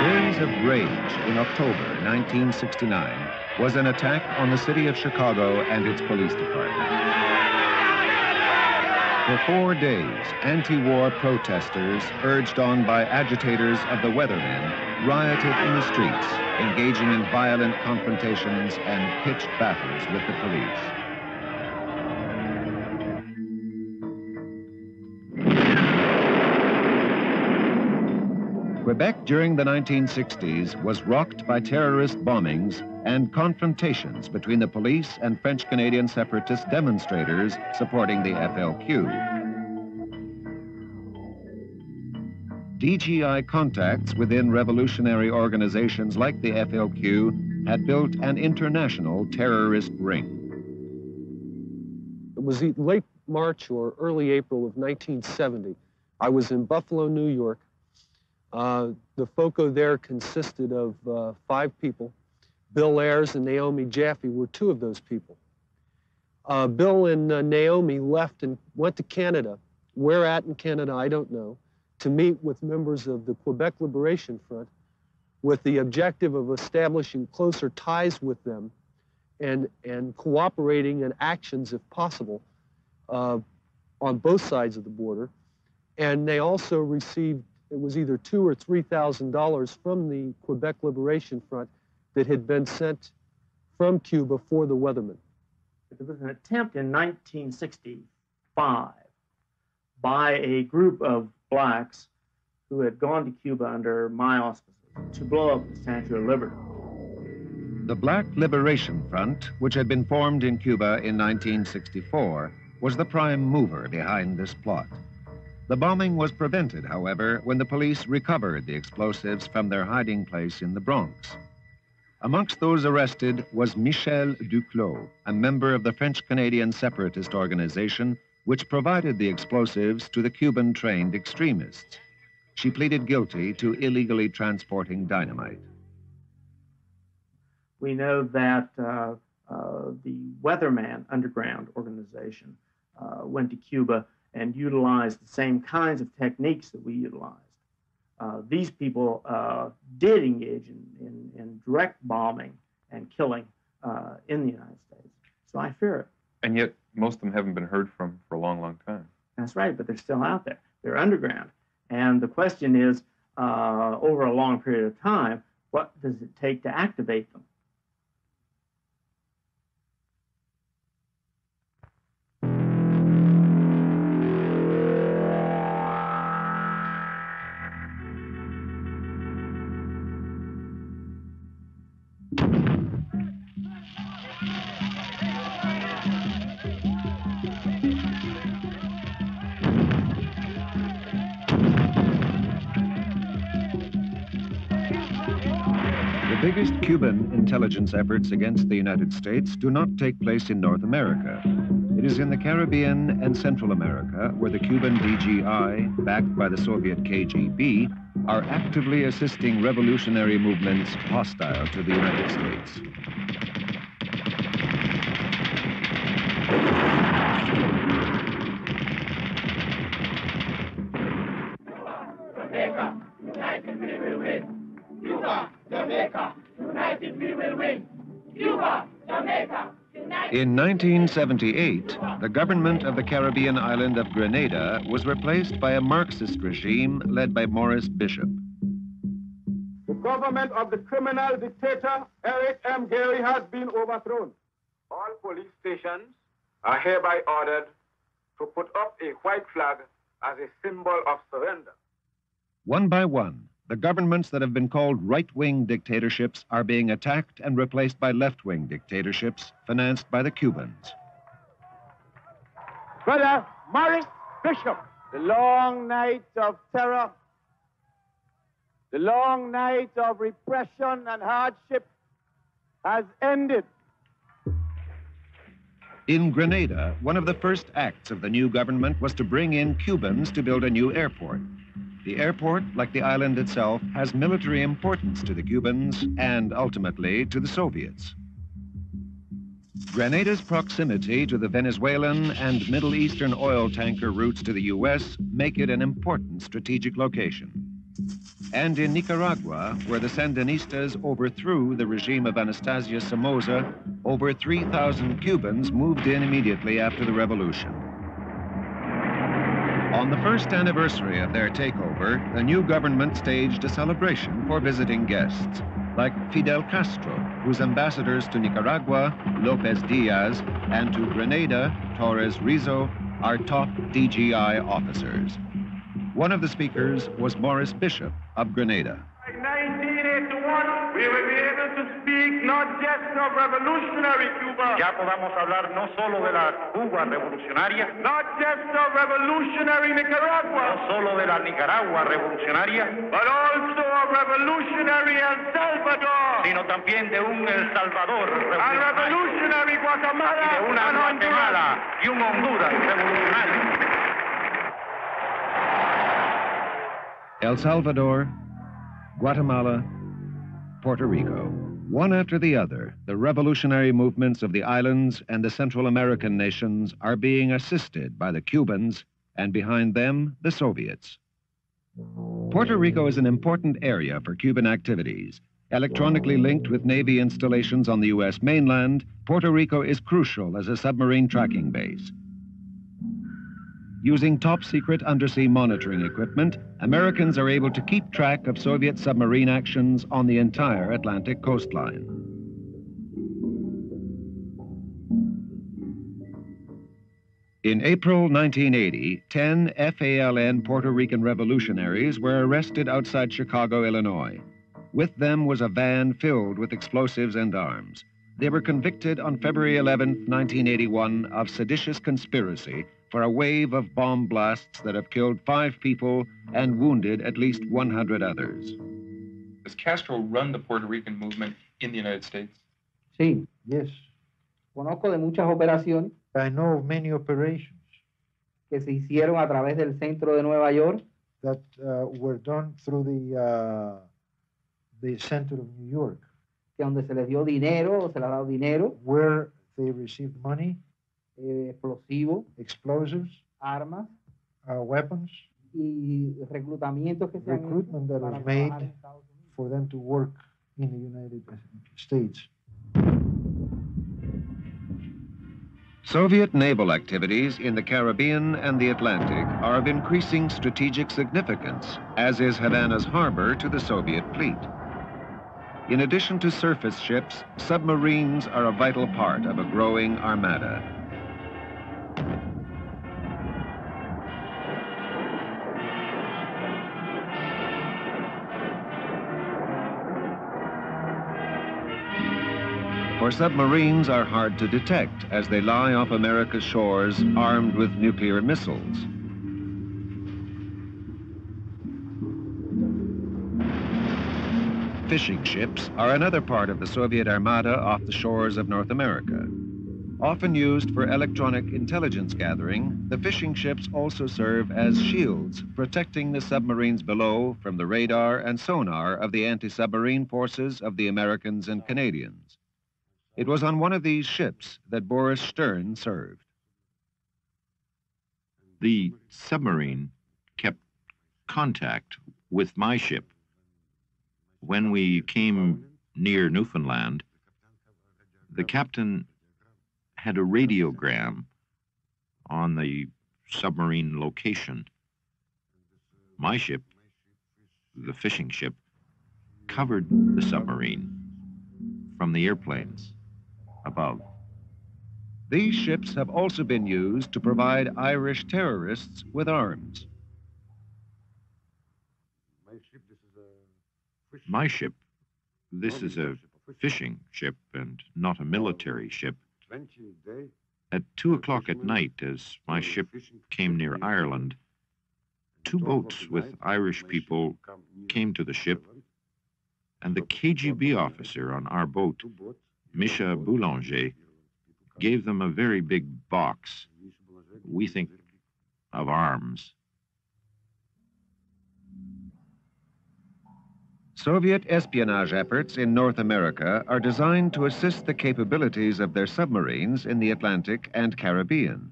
Days of Rage in October 1969 was an attack on the city of Chicago and its police department. For 4 days, anti-war protesters, urged on by agitators of the weathermen, rioted in the streets, engaging in violent confrontations and pitched battles with the police. Quebec during the 1960s was rocked by terrorist bombings and confrontations between the police and French-Canadian separatist demonstrators supporting the FLQ. DGI contacts within revolutionary organizations like the FLQ had built an international terrorist ring. It was late March or early April of 1970. I was in Buffalo, New York. The FOCO there consisted of 5 people. Bill Ayers and Naomi Jaffe were 2 of those people. Bill and Naomi left and went to Canada. Where at in Canada, I don't know, to meet with members of the Quebec Liberation Front with the objective of establishing closer ties with them and cooperating in actions, if possible, on both sides of the border. And they also received, it was either $2,000 or $3,000 from the Quebec Liberation Front that had been sent from Cuba for the weathermen. There was an attempt in 1965 by a group of blacks who had gone to Cuba under my auspices to blow up the Statue of Liberty. The Black Liberation Front, which had been formed in Cuba in 1964, was the prime mover behind this plot. The bombing was prevented, however, when the police recovered the explosives from their hiding place in the Bronx. Amongst those arrested was Michel Duclos, a member of the French-Canadian separatist organization which provided the explosives to the Cuban-trained extremists. She pleaded guilty to illegally transporting dynamite. We know that the Weatherman Underground organization went to Cuba and utilized the same kinds of techniques that we utilized. These people did engage in direct bombing and killing in the United States. So I fear it. And yet, most of them haven't been heard from for a long, long time. That's right, but they're still out there. They're underground. And the question is, over a long period of time, what does it take to activate them? biggest Cuban intelligence efforts against the United States do not take place in North America. It is in the Caribbean and Central America where the Cuban DGI, backed by the Soviet KGB, are actively assisting revolutionary movements hostile to the United States. Jamaica, united we will win. Cuba, Jamaica, united we will win. Cuba, Jamaica. In 1978, the government of the Caribbean island of Grenada was replaced by a Marxist regime led by Morris Bishop. The government of the criminal dictator Eric M. Gary has been overthrown. All police stations are hereby ordered to put up a white flag as a symbol of surrender. One by one, the governments that have been called right-wing dictatorships are being attacked and replaced by left-wing dictatorships financed by the Cubans. Brother Morris Bishop, the long night of terror, the long night of repression and hardship has ended. In Grenada, one of the first acts of the new government was to bring in Cubans to build a new airport. The airport, like the island itself, has military importance to the Cubans and ultimately to the Soviets. Grenada's proximity to the Venezuelan and Middle Eastern oil tanker routes to the U.S. make it an important strategic location. And in Nicaragua, where the Sandinistas overthrew the regime of Anastasia Somoza, over 3,000 Cubans moved in immediately after the revolution. On the first anniversary of their takeover, the new government staged a celebration for visiting guests, like Fidel Castro, whose ambassadors to Nicaragua, Lopez Diaz, and to Grenada, Torres Rizo, are top DGI officers. One of the speakers was Morris Bishop of Grenada. In 1981, we will be able to speak not just of revolutionary Cuba. Ya podamos hablar no solo de la Cuba revolucionaria, not just of revolutionary Nicaragua, no solo de la Nicaragua revolucionaria, but also of revolutionary El Salvador, sino también de un El Salvador and revolutionary Guatemala, y de una Guatemala y un Honduras revolucionario. El Salvador, Guatemala, Puerto Rico. One after the other, the revolutionary movements of the islands and the Central American nations are being assisted by the Cubans, and behind them, the Soviets. Puerto Rico is an important area for Cuban activities. Electronically linked with Navy installations on the U.S. mainland, Puerto Rico is crucial as a submarine tracking base. Using top-secret undersea monitoring equipment, Americans are able to keep track of Soviet submarine actions on the entire Atlantic coastline. In April 1980, 10 FALN Puerto Rican revolutionaries were arrested outside Chicago, Illinois. With them was a van filled with explosives and arms. They were convicted on February 11, 1981, of seditious conspiracy for a wave of bomb blasts that have killed 5 people and wounded at least 100 others. Does Castro run the Puerto Rican movement in the United States? Sí. Yes. Conozco de muchas operaciones I know of many operations que se hicieron a través del centro de Nueva York that were done through the center of New York, que donde se les dio dinero o se les ha dado dinero, where they received money, explosivos, explosives, armas, weapons, y reclutamientos que se han recruitment that was made for them to work in the United States. Soviet naval activities in the Caribbean and the Atlantic are of increasing strategic significance, as is Havana's harbor to the Soviet fleet. In addition to surface ships, submarines are a vital part of a growing armada. For submarines are hard to detect as they lie off America's shores armed with nuclear missiles. Fishing ships are another part of the Soviet Armada off the shores of North America. Often used for electronic intelligence gathering, the fishing ships also serve as shields, protecting the submarines below from the radar and sonar of the anti-submarine forces of the Americans and Canadians. It was on one of these ships that Boris Stern served. The submarine kept contact with my ship. When we came near Newfoundland, the captain had a radiogram on the submarine location. My ship, the fishing ship, covered the submarine from the airplanes above. These ships have also been used to provide Irish terrorists with arms. My ship, this is a fishing ship and not a military ship. At 2 o'clock at night, as my ship came near Ireland, 2 boats with Irish people came to the ship, and the KGB officer on our boat, Misha Boulanger, gave them a very big box, we think, of arms. Soviet espionage efforts in North America are designed to assist the capabilities of their submarines in the Atlantic and Caribbean.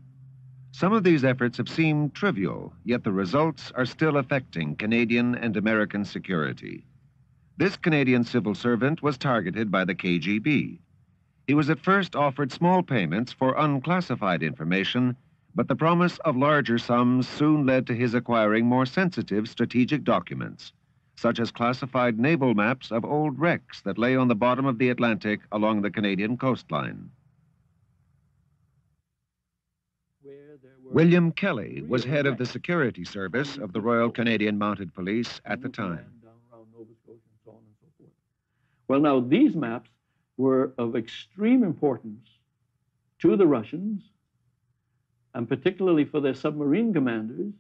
Some of these efforts have seemed trivial, yet the results are still affecting Canadian and American security. This Canadian civil servant was targeted by the KGB. He was at first offered small payments for unclassified information, but the promise of larger sums soon led to his acquiring more sensitive strategic documents, such as classified naval maps of old wrecks that lay on the bottom of the Atlantic along the Canadian coastline. William Kelly was head of the security service of the Royal Canadian Mounted Police at the time. Well, now, these maps were of extreme importance to the Russians, and particularly for their submarine commanders,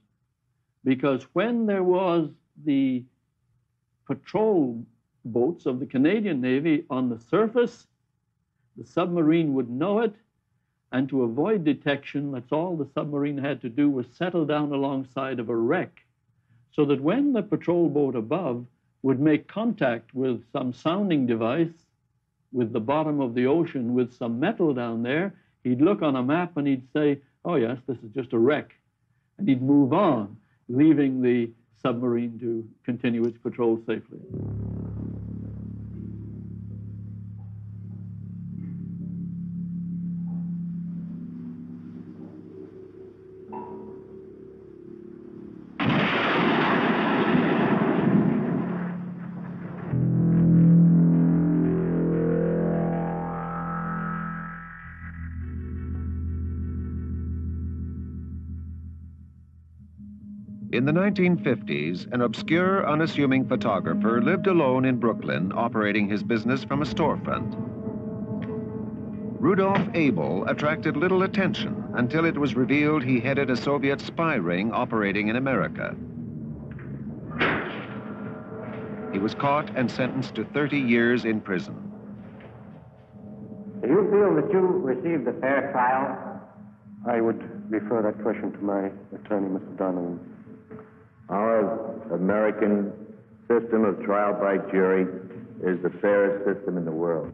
because when there was the patrol boats of the Canadian Navy on the surface, the submarine would know it, and to avoid detection, that's all the submarine had to do was settle down alongside of a wreck, so that when the patrol boat above would make contact with some sounding device with the bottom of the ocean with some metal down there, he'd look on a map and he'd say, oh yes, this is just a wreck, and he'd move on, leaving the submarine to continue its patrol safely. In the 1950s, an obscure, unassuming photographer lived alone in Brooklyn, operating his business from a storefront. Rudolf Abel attracted little attention until it was revealed he headed a Soviet spy ring operating in America. He was caught and sentenced to 30 years in prison. Do you feel that you received a fair trial? I would refer that question to my attorney, Mr. Donovan. Our American system of trial by jury is the fairest system in the world.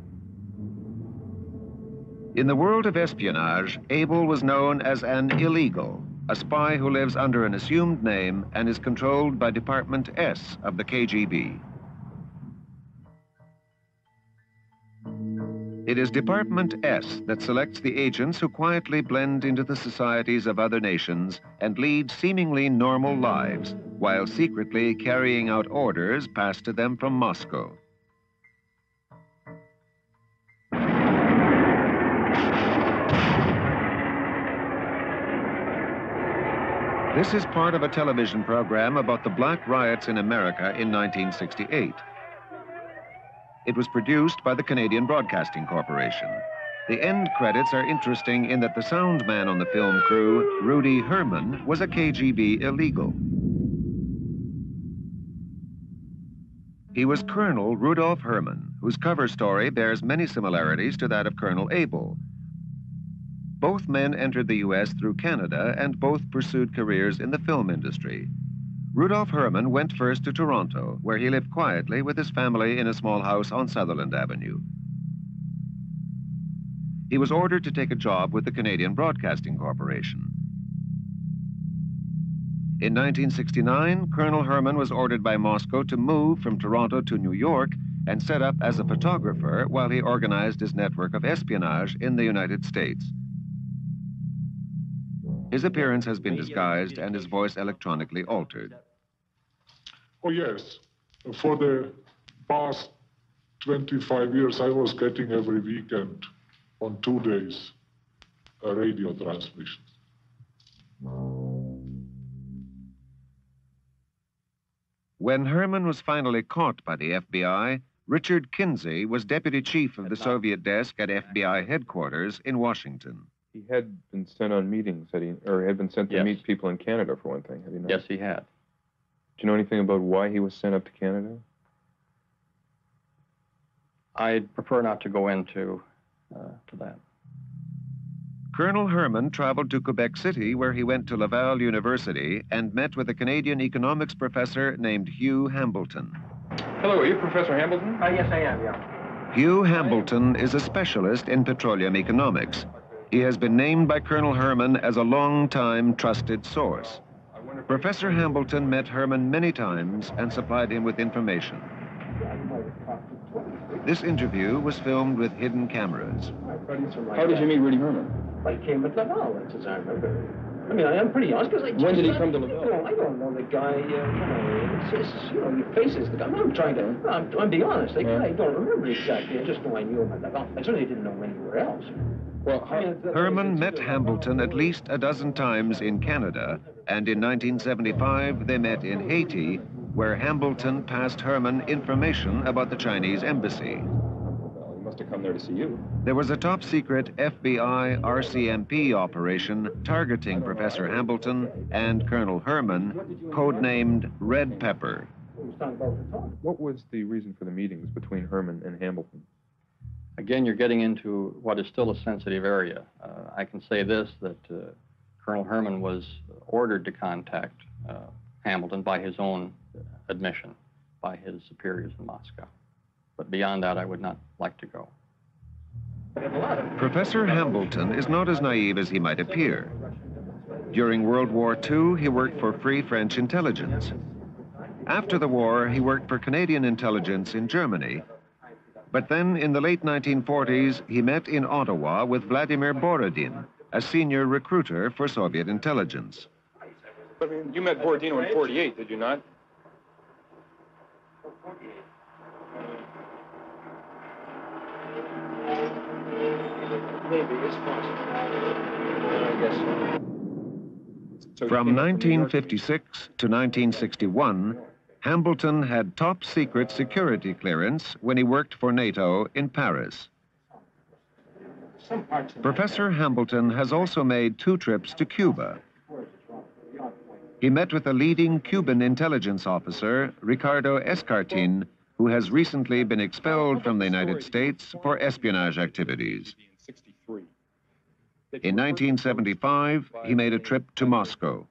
In the world of espionage, Abel was known as an illegal, a spy who lives under an assumed name and is controlled by Department S of the KGB. It is Department S that selects the agents who quietly blend into the societies of other nations and lead seemingly normal lives, while secretly carrying out orders passed to them from Moscow. This is part of a television program about the black riots in America in 1968. It was produced by the Canadian Broadcasting Corporation. The end credits are interesting in that the sound man on the film crew, Rudy Herman, was a KGB illegal. He was Colonel Rudolf Hermann, whose cover story bears many similarities to that of Colonel Abel. Both men entered the U.S. through Canada, and both pursued careers in the film industry. Rudolf Hermann went first to Toronto, where he lived quietly with his family in a small house on Sutherland Avenue. He was ordered to take a job with the Canadian Broadcasting Corporation. In 1969, Colonel Hermann was ordered by Moscow to move from Toronto to New York and set up as a photographer while he organized his network of espionage in the United States. His appearance has been disguised and his voice electronically altered. Oh, yes. For the past 25 years, I was getting every weekend on 2 days a radio transmission. When Hermann was finally caught by the FBI, Richard Kinsey was deputy chief of the Soviet desk at FBI headquarters in Washington. He had been sent on meetings, had been sent to meet people in Canada, for one thing, had he not? Yes, he had. Do you know anything about why he was sent up to Canada? I'd prefer not to go into that. Colonel Hermann traveled to Quebec City, where he went to Laval University and met with a Canadian economics professor named Hugh Hambleton. Hello, are you Professor Hambleton? Yes, I am, yeah. Hugh Hambleton is a specialist in petroleum economics. He has been named by Colonel Hermann as a long-time trusted source. Professor Hambleton met Hermann many times and supplied him with information. This interview was filmed with hidden cameras. How did you meet Rudy Hermann? I came at Laval, as I remember. I mean, I'm pretty honest, because when did he come to Laval? I don't know the guy, your faces. I'm trying to, I'm being honest. I don't remember exactly. I just know I knew him at Laval. I certainly didn't know anywhere else. Well, Hermann met Hambleton at least a dozen times in Canada, and in 1975 they met in Haiti, where Hambleton passed Hermann information about the Chinese embassy. Well, he must have come there to see you. There was a top-secret FBI RCMP operation targeting Professor Hambleton and Colonel Hermann, codenamed Red Pepper. What was the reason for the meetings between Hermann and Hambleton? Again, you're getting into what is still a sensitive area. I can say this, that Colonel Hermann was ordered to contact Hambleton by his own admission, by his superiors in Moscow. But beyond that, I would not like to go. Professor Hambleton is not as naive as he might appear. During World War II, he worked for Free French intelligence. After the war, he worked for Canadian intelligence in Germany. But then, in the late 1940s, he met in Ottawa with Vladimir Borodin, a senior recruiter for Soviet intelligence. I mean, you met Borodino in '48, did you not? Maybe, it's possible. I guess so. From 1956 to 1961, Hambleton had top-secret security clearance when he worked for NATO in Paris. Professor Hambleton has also made 2 trips to Cuba. He met with a leading Cuban intelligence officer, Ricardo Escartin, who has recently been expelled from the United States for espionage activities. In 1975, he made a trip to Moscow.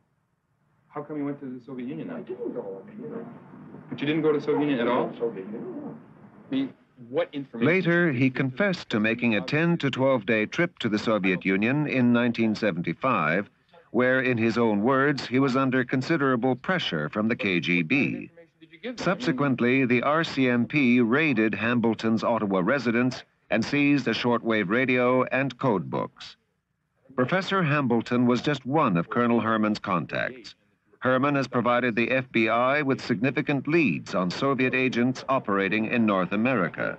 How come you went to the Soviet Union now? I didn't go. But you didn't go to the Soviet Union at all? I mean, what information? Later, he confessed to making a 10 to 12-day trip to the Soviet Union in 1975, where, in his own words, he was under considerable pressure from the KGB. Subsequently, the RCMP raided Hambleton's Ottawa residence and seized a shortwave radio and code books. Professor Hambleton was just one of Colonel Hermann's contacts. Hermann has provided the FBI with significant leads on Soviet agents operating in North America.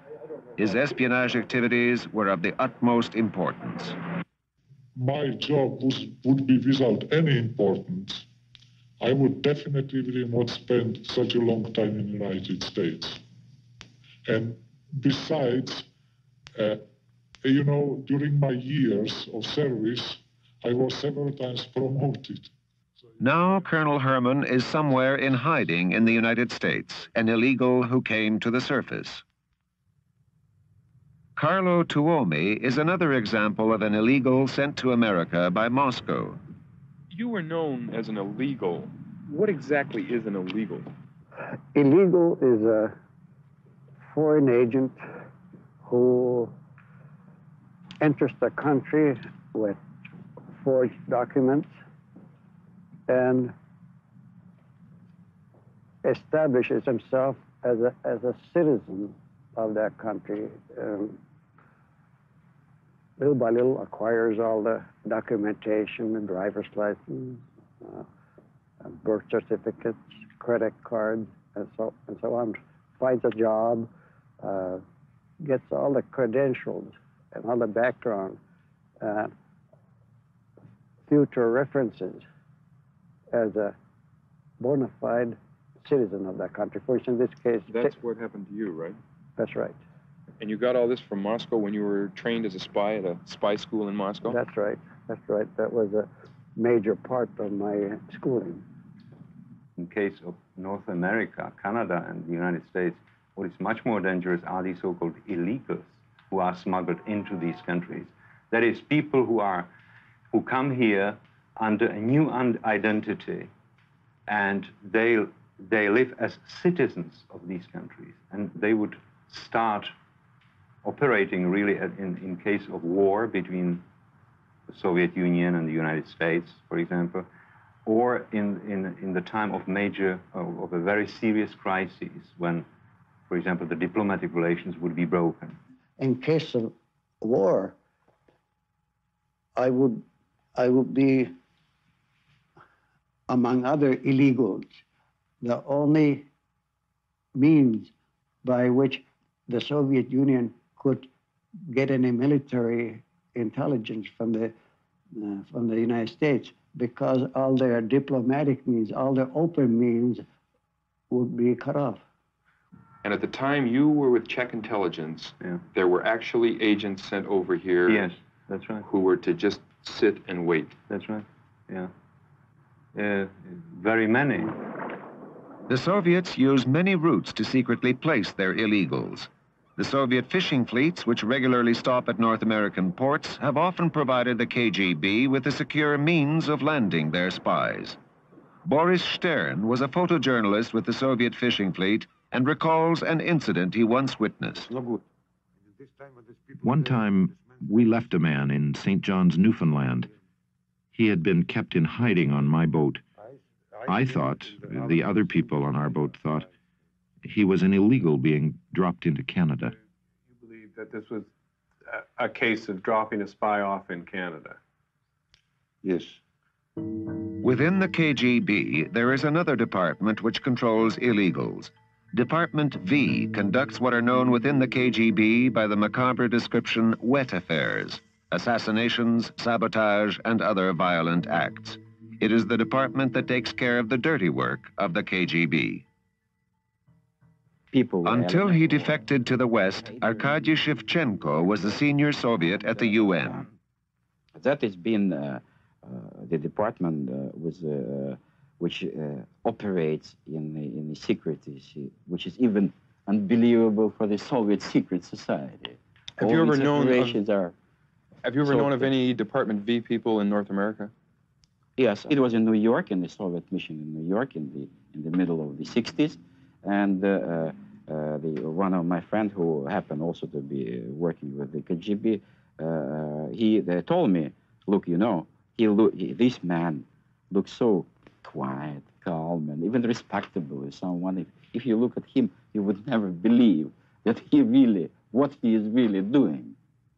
His espionage activities were of the utmost importance. My job would be without any importance. I would definitely not spend such a long time in the United States. And besides, during my years of service, I was several times promoted. Now Colonel Herman is somewhere in hiding in the United States, an illegal who came to the surface. Carlo Tuomi is another example of an illegal sent to America by Moscow. You were known as an illegal. What exactly is an illegal? Illegal is a foreign agent who enters the country with forged documents and establishes himself as a citizen of that country. Little by little acquires all the documentation, the driver's license, birth certificates, credit cards, and so on. Finds a job, gets all the credentials and all the background, future references as a bona fide citizen of that country. For instance, in this case... That's what happened to you, right? That's right. And you got all this from Moscow when you were trained as a spy at a spy school in Moscow? That's right. That's right. That was a major part of my schooling. In case of North America, Canada, and the United States, what is much more dangerous are the so-called illegals who are smuggled into these countries. That is, people who come here under a new identity, and they live as citizens of these countries, and they would start operating really in case of war between the Soviet Union and the United States, for example, or in the time of of a very serious crisis when, for example, the diplomatic relations would be broken. In case of war, I would be, among other illegals, the only means by which the Soviet Union could get any military intelligence from the United States, because all their diplomatic means, all their open means would be cut off. And at the time you were with Czech intelligence, there were actually agents sent over here. Yes, that's right. Who were to just sit and wait. That's right, yeah. Very many. The Soviets use many routes to secretly place their illegals. The Soviet fishing fleets, which regularly stop at North American ports, have often provided the KGB with a secure means of landing their spies. Boris Stern was a photojournalist with the Soviet fishing fleet and recalls an incident he once witnessed. One time, we left a man in St. John's, Newfoundland. He had been kept in hiding on my boat. I thought, the other people on our boat thought, he was an illegal being dropped into Canada. You believe that this was a case of dropping a spy off in Canada? Yes. Within the KGB, there is another department which controls illegals. Department V conducts what are known within the KGB by the macabre description wet affairs, assassinations, sabotage, and other violent acts. It is the department that takes care of the dirty work of the KGB. Until he defected to the West, Arkady Shevchenko was the senior Soviet at the UN. That has been the department which operates in the secret, which is even unbelievable for the Soviet secret society. Have you ever known of any Department V people in North America? Yes, it was in New York, in the Soviet mission in New York in the middle of the 60s. And one of my friends who happened also to be working with the KGB, they told me, look, you know, this man looks so quiet, calm, and even respectable as someone. If you look at him, you would never believe that what he is really doing,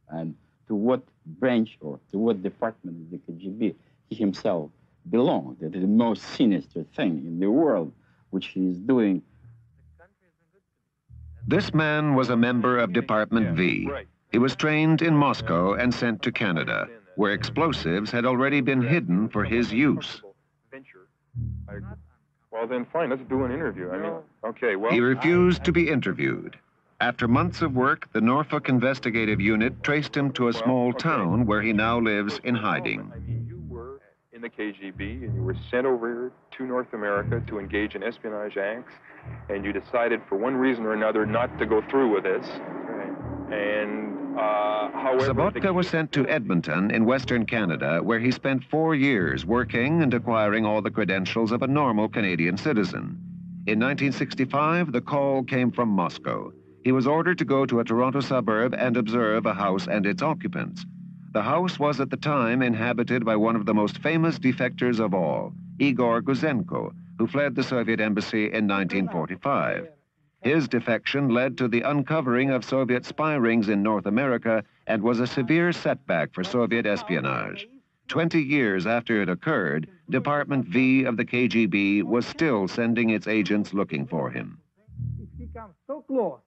and to what branch or to what department of the KGB he himself belonged. That is the most sinister thing in the world, which he is doing. This man was a member of Department V. He was trained in Moscow and sent to Canada, where explosives had already been hidden for his use. Well, then fine, let's do an interview. I mean, okay, well... He refused to be interviewed. After months of work, the Norfolk Investigative Unit traced him to a small town where he now lives in hiding. You were in in the KGB, and you were sent over to North America to engage in espionage acts, and you decided for one reason or another not to go through with this. And however, Sobotka was sent to Edmonton in Western Canada, where he spent 4 years working and acquiring all the credentials of a normal Canadian citizen. In 1965, the call came from Moscow. He was ordered to go to a Toronto suburb and observe a house and its occupants. The house was at the time inhabited by one of the most famous defectors of all, Igor Guzenko, who fled the Soviet embassy in 1945. His defection led to the uncovering of Soviet spy rings in North America and was a severe setback for Soviet espionage. 20 years after it occurred, Department V of the KGB was still sending its agents looking for him. He comes so close.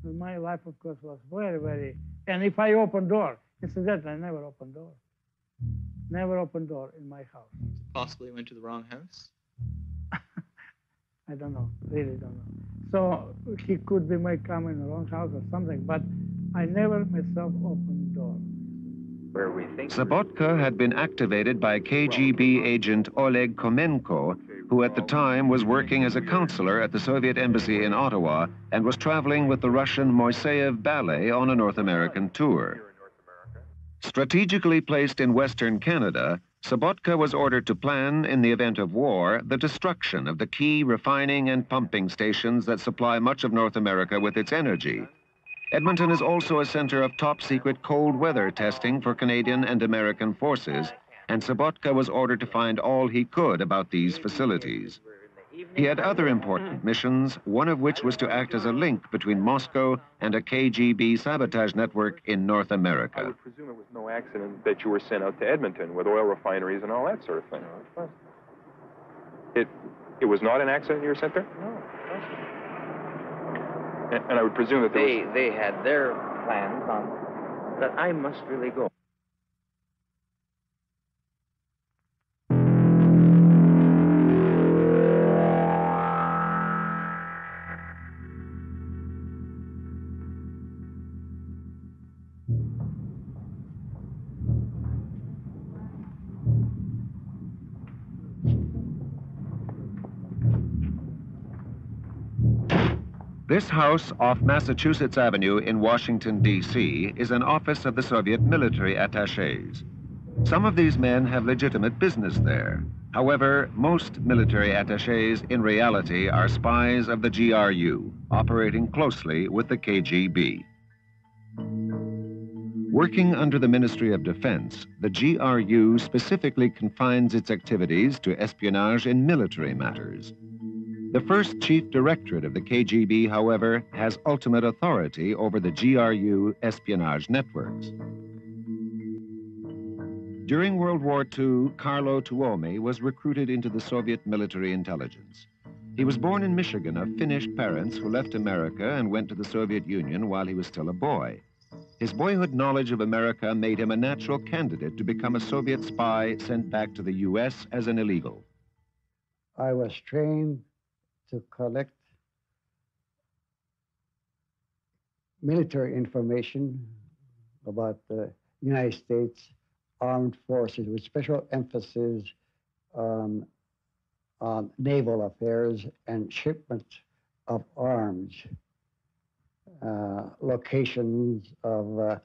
My life, of course, was very... And if I open door, incidentally, I never open door. Never open door in my house. Possibly went to the wrong house? I don't know, really don't know. So he could be might come in the wrong house or something, but I never myself opened the door. where we think... Sobotka had been activated by KGB agent Oleg Komenko, who at the time was working as a counselor at the Soviet embassy in Ottawa and was traveling with the Russian Moiseyev Ballet on a North American tour. Strategically placed in Western Canada, Sobotka was ordered to plan, in the event of war, the destruction of the key refining and pumping stations that supply much of North America with its energy. Edmonton is also a center of top-secret cold weather testing for Canadian and American forces, and Sobotka was ordered to find all he could about these facilities. He had other important missions, one of which was to act as a link between Moscow and a KGB sabotage network in North America. I would presume it was no accident that you were sent out to Edmonton with oil refineries and all that sort of thing. It was not an accident you were sent there? No. And I would presume that They had their plans on that I must really go. This house off Massachusetts Avenue in Washington, D.C. is an office of the Soviet military attachés. Some of these men have legitimate business there. However, most military attachés in reality are spies of the GRU, operating closely with the KGB. Working under the Ministry of Defense, the GRU specifically confines its activities to espionage in military matters. The first chief directorate of the KGB, however, has ultimate authority over the GRU espionage networks. During World War II, Carlo Tuomi was recruited into the Soviet military intelligence. He was born in Michigan of Finnish parents who left America and went to the Soviet Union while he was still a boy. His boyhood knowledge of America made him a natural candidate to become a Soviet spy sent back to the U.S. as an illegal. I was trained to collect military information about the United States Armed Forces with special emphasis on naval affairs and shipment of arms, locations of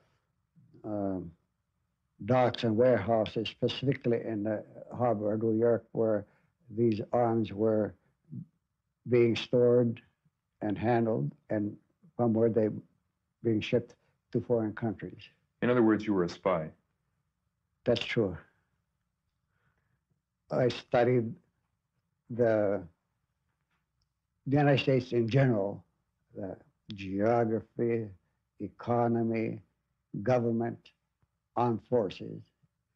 docks and warehouses, specifically in the harbor of New York, where these arms were being stored and handled, and from where they being shipped to foreign countries. In other words, you were a spy. That's true. I studied the United States in general, the geography, economy, government, armed forces.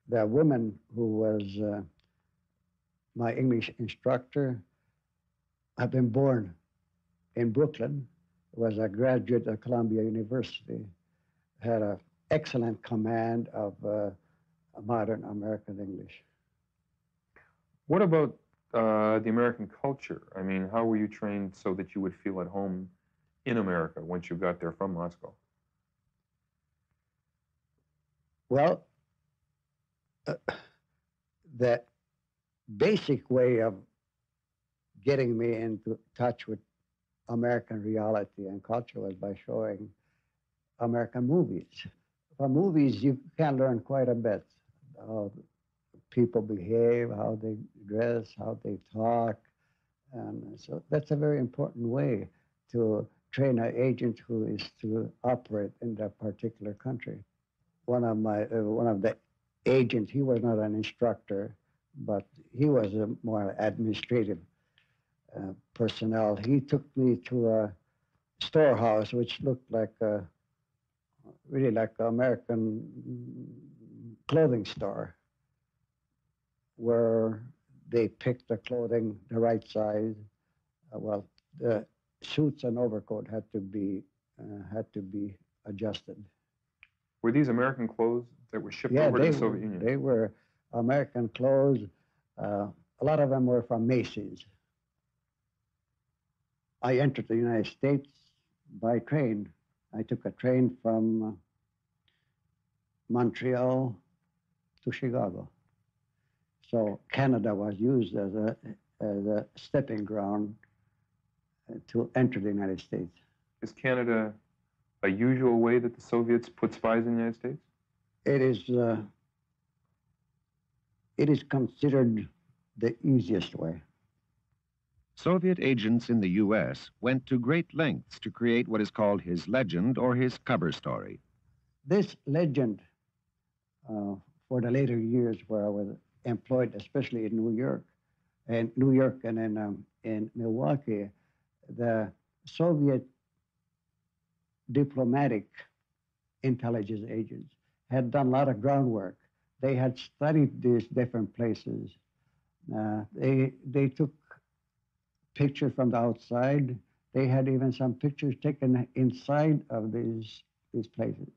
The woman who was my English instructor had been born in Brooklyn, was a graduate of Columbia University, had an excellent command of modern American English. What about the American culture? I mean, how were you trained so that you would feel at home in America once you got there from Moscow? Well, the basic way of getting me into touch with American reality and culture was by showing American movies. From movies, you can learn quite a bit how people behave, how they dress, how they talk. And so that's a very important way to train an agent who is to operate in that particular country. One of the agents, he was not an instructor, but he was a more administrative personnel. He took me to a storehouse which looked like really like an American clothing store, where they picked the clothing the right size. Well, the suits and overcoat had to be adjusted. Were these American clothes that were shipped Yeah, over to the Soviet Union? They were American clothes. A lot of them were from Macy's. I entered the United States by train. I took a train from Montreal to Chicago. So Canada was used as a stepping ground to enter the United States. Is Canada a usual way that the Soviets put spies in the United States? It is considered the easiest way. Soviet agents in the U.S. went to great lengths to create what is called his legend or his cover story. This legend, for the later years where I was employed, especially in New York and in Milwaukee, the Soviet diplomatic intelligence agents had done a lot of groundwork. They had studied these different places. They took pictures from the outside. They had even some pictures taken inside of these places.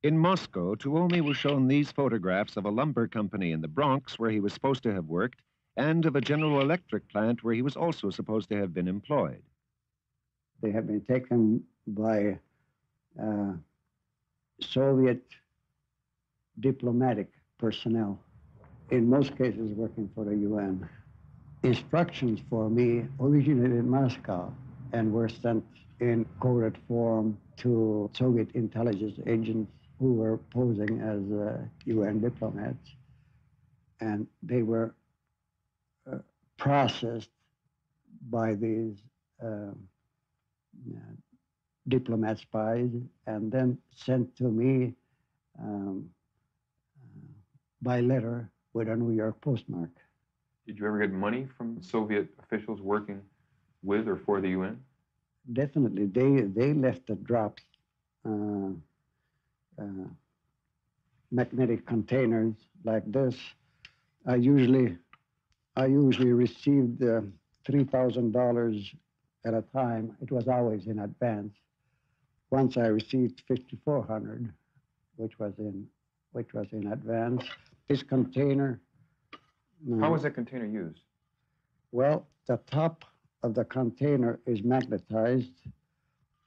In Moscow, Tuomi was shown these photographs of a lumber company in the Bronx where he was supposed to have worked, and of a General Electric plant where he was also supposed to have been employed. They have been taken by Soviet diplomatic personnel, in most cases working for the UN. Instructions for me originated in Moscow and were sent in coded form to Soviet intelligence agents who were posing as UN diplomats. And they were processed by these diplomat spies and then sent to me by letter with a New York postmark. Did you ever get money from Soviet officials working with or for the UN? Definitely. They left the drops, magnetic containers like this. I usually received $3,000 at a time. It was always in advance. Once I received $5,400, which was in advance. This container. How was that container used? Well, the top of the container is magnetized,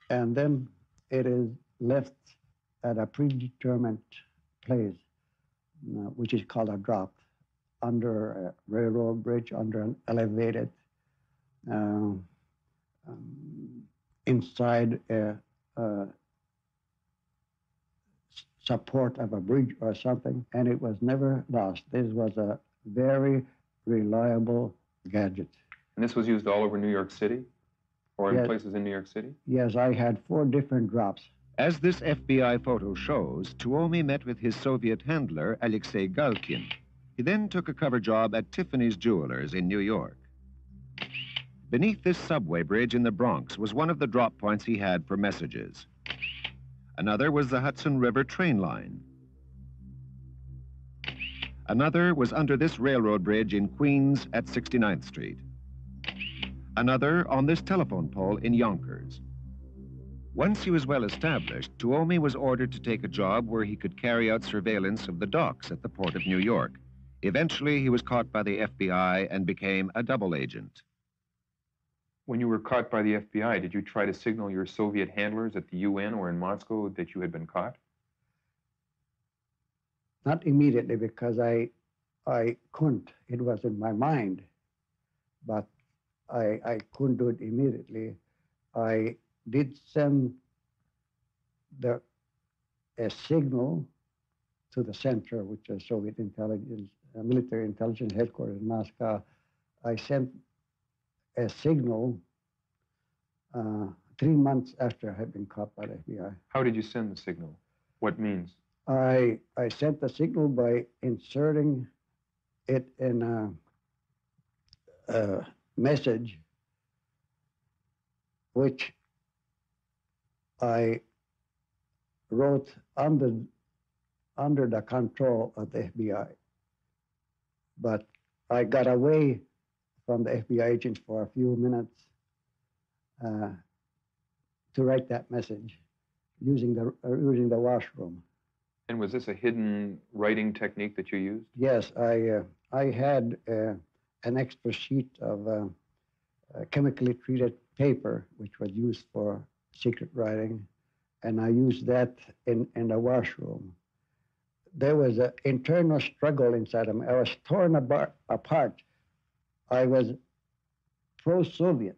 and then it is left at a predetermined place, which is called a drop, under a railroad bridge, under an elevated, inside a support of a bridge or something, and it was never lost. This was a very reliable gadget. And this was used all over New York City? Or in Yes. places in New York City? Yes, I had 4 different drops. As this FBI photo shows, Tuomi met with his Soviet handler, Alexei Galkin. He then took a cover job at Tiffany's Jewelers in New York. Beneath this subway bridge in the Bronx was one of the drop points he had for messages. Another was the Hudson River train line. Another was under this railroad bridge in Queens at 69th Street. Another on this telephone pole in Yonkers. Once he was well established, Tuomi was ordered to take a job where he could carry out surveillance of the docks at the port of New York. Eventually, he was caught by the FBI and became a double agent. When you were caught by the FBI, did you try to signal your Soviet handlers at the UN or in Moscow that you had been caught? Not immediately, because I I couldn't. It was in my mind, but I couldn't do it immediately. I did send a signal to the center, which is Soviet intelligence, military intelligence headquarters in Moscow. I sent a signal 3 months after I had been caught by the FBI. How did you send the signal? What means? I sent the signal by inserting it in a message which I wrote under the control of the FBI. But I got away from the FBI agents for a few minutes to write that message using the washroom. And was this a hidden writing technique that you used? Yes, I had an extra sheet of chemically treated paper, which was used for secret writing, and I used that in the washroom. There was an internal struggle inside of me. I was torn apart. I was pro-Soviet.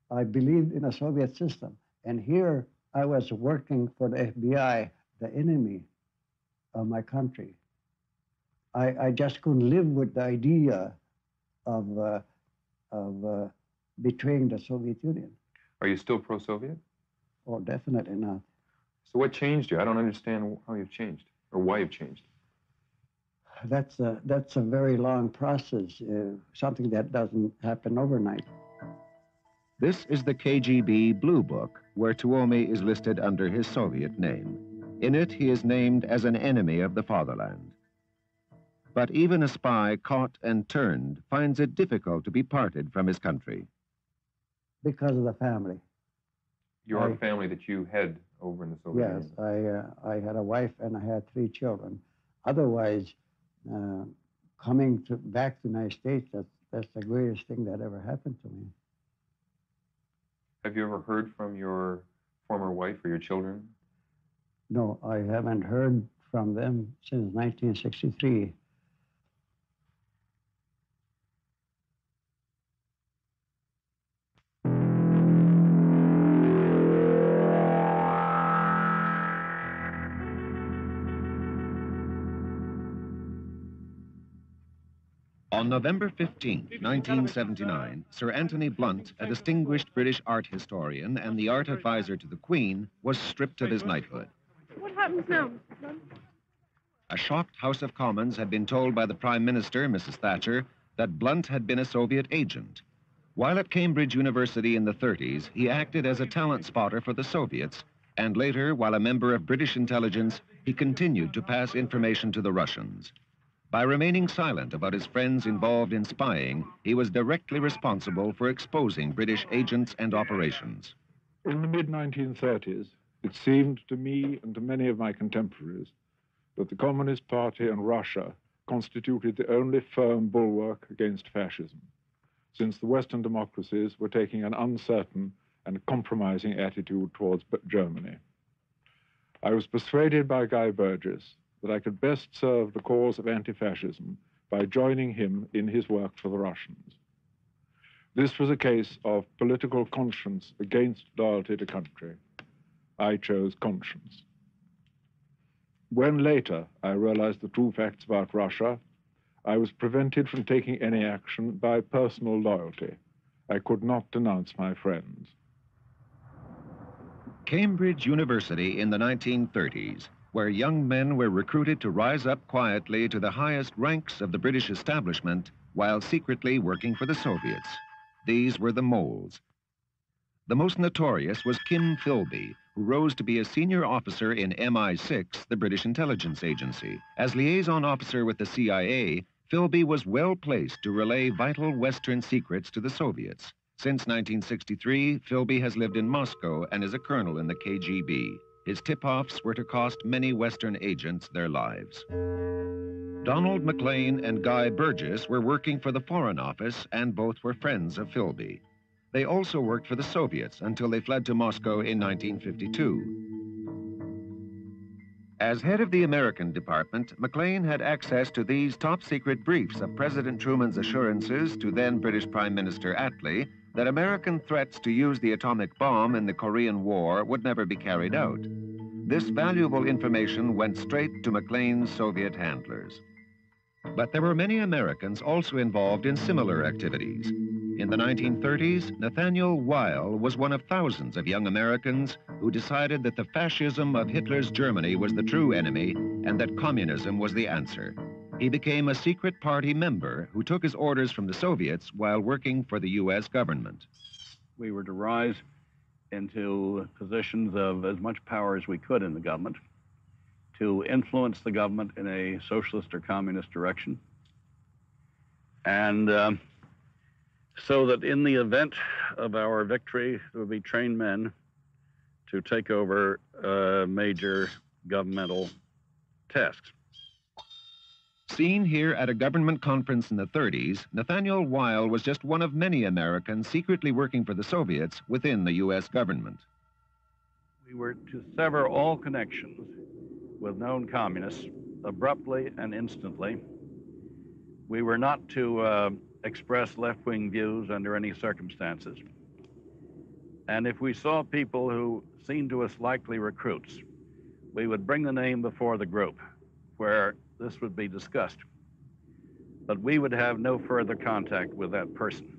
I believed in a Soviet system. And here I was working for the FBI, the enemy of my country. I just couldn't live with the idea of betraying the Soviet Union. Are you still pro-Soviet? Oh, definitely not. So what changed you? I don't understand how you've changed or why you've changed. That's a very long process, something that doesn't happen overnight. This is the KGB Blue Book, where Tuomi is listed under his Soviet name. In it, he is named as an enemy of the fatherland. But even a spy caught and turned finds it difficult to be parted from his country. Because of the family. Your family that you had over in the Soviet Union? Yes, I had a wife and I had 3 children. Otherwise, coming back to the United States, that's the greatest thing that ever happened to me. Have you ever heard from your former wife or your children? No, I haven't heard from them since 1963. On November 15, 1979, Sir Anthony Blunt, a distinguished British art historian and the art advisor to the Queen, was stripped of his knighthood. What happens now, Mr. Blunt? A shocked House of Commons had been told by the Prime Minister, Mrs. Thatcher, that Blunt had been a Soviet agent. While at Cambridge University in the 30s, he acted as a talent spotter for the Soviets, and later, while a member of British intelligence, he continued to pass information to the Russians. By remaining silent about his friends involved in spying, he was directly responsible for exposing British agents and operations. In the mid-1930s, it seemed to me and to many of my contemporaries that the Communist Party and Russia constituted the only firm bulwark against fascism, since the Western democracies were taking an uncertain and compromising attitude towards Germany. I was persuaded by Guy Burgess that I could best serve the cause of anti-fascism by joining him in his work for the Russians. This was a case of political conscience against loyalty to country. I chose conscience. When later I realized the true facts about Russia, I was prevented from taking any action by personal loyalty. I could not denounce my friends. Cambridge University in the 1930s, where young men were recruited to rise up quietly to the highest ranks of the British establishment while secretly working for the Soviets. These were the moles. The most notorious was Kim Philby, who rose to be a senior officer in MI6, the British intelligence agency. As liaison officer with the CIA, Philby was well placed to relay vital Western secrets to the Soviets. Since 1963, Philby has lived in Moscow and is a colonel in the KGB. His tip-offs were to cost many Western agents their lives. Donald MacLean and Guy Burgess were working for the Foreign Office, and both were friends of Philby. They also worked for the Soviets until they fled to Moscow in 1952. As head of the American department, McLean had access to these top-secret briefs of President Truman's assurances to then British Prime Minister Attlee that American threats to use the atomic bomb in the Korean War would never be carried out. This valuable information went straight to McLean's Soviet handlers. But there were many Americans also involved in similar activities. In the 1930s, Nathaniel Weil was one of thousands of young Americans who decided that the fascism of Hitler's Germany was the true enemy and that communism was the answer. He became a secret party member who took his orders from the Soviets while working for the U.S. government. We were to rise into positions of as much power as we could in the government, to influence the government in a socialist or communist direction, and so that in the event of our victory, there would be trained men to take over major governmental tasks. Seen here at a government conference in the 30s, Nathaniel Weil was just one of many Americans secretly working for the Soviets within the U.S. government. We were to sever all connections with known communists abruptly and instantly. We were not to express left-wing views under any circumstances. And if we saw people who seemed to us likely recruits, we would bring the name before the group where this would be discussed. But we would have no further contact with that person.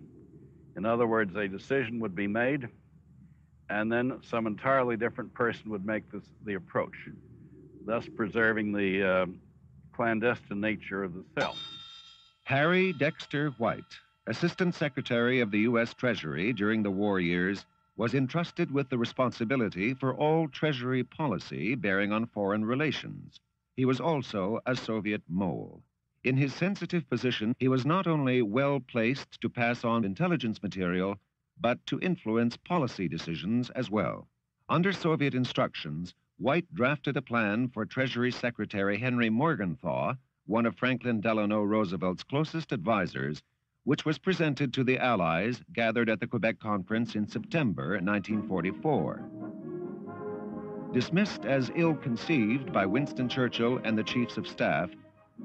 In other words, a decision would be made, and then some entirely different person would make the approach, thus preserving the clandestine nature of the cell. Harry Dexter White, Assistant Secretary of the U.S. Treasury during the war years, was entrusted with the responsibility for all Treasury policy bearing on foreign relations. He was also a Soviet mole. In his sensitive position, he was not only well placed to pass on intelligence material, but to influence policy decisions as well. Under Soviet instructions, White drafted a plan for Treasury Secretary Henry Morgenthau, one of Franklin Delano Roosevelt's closest advisors, which was presented to the Allies gathered at the Quebec Conference in September 1944. Dismissed as ill-conceived by Winston Churchill and the chiefs of staff,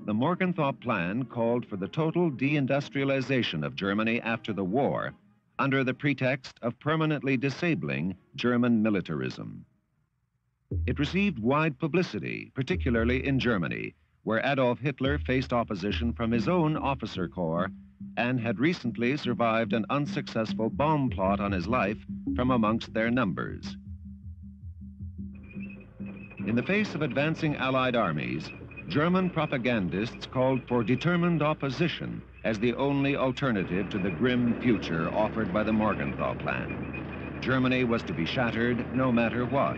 the Morgenthau Plan called for the total deindustrialization of Germany after the war, under the pretext of permanently disabling German militarism. It received wide publicity, particularly in Germany, where Adolf Hitler faced opposition from his own officer corps and had recently survived an unsuccessful bomb plot on his life from amongst their numbers. In the face of advancing Allied armies, German propagandists called for determined opposition as the only alternative to the grim future offered by the Morgenthau Plan. Germany was to be shattered no matter what.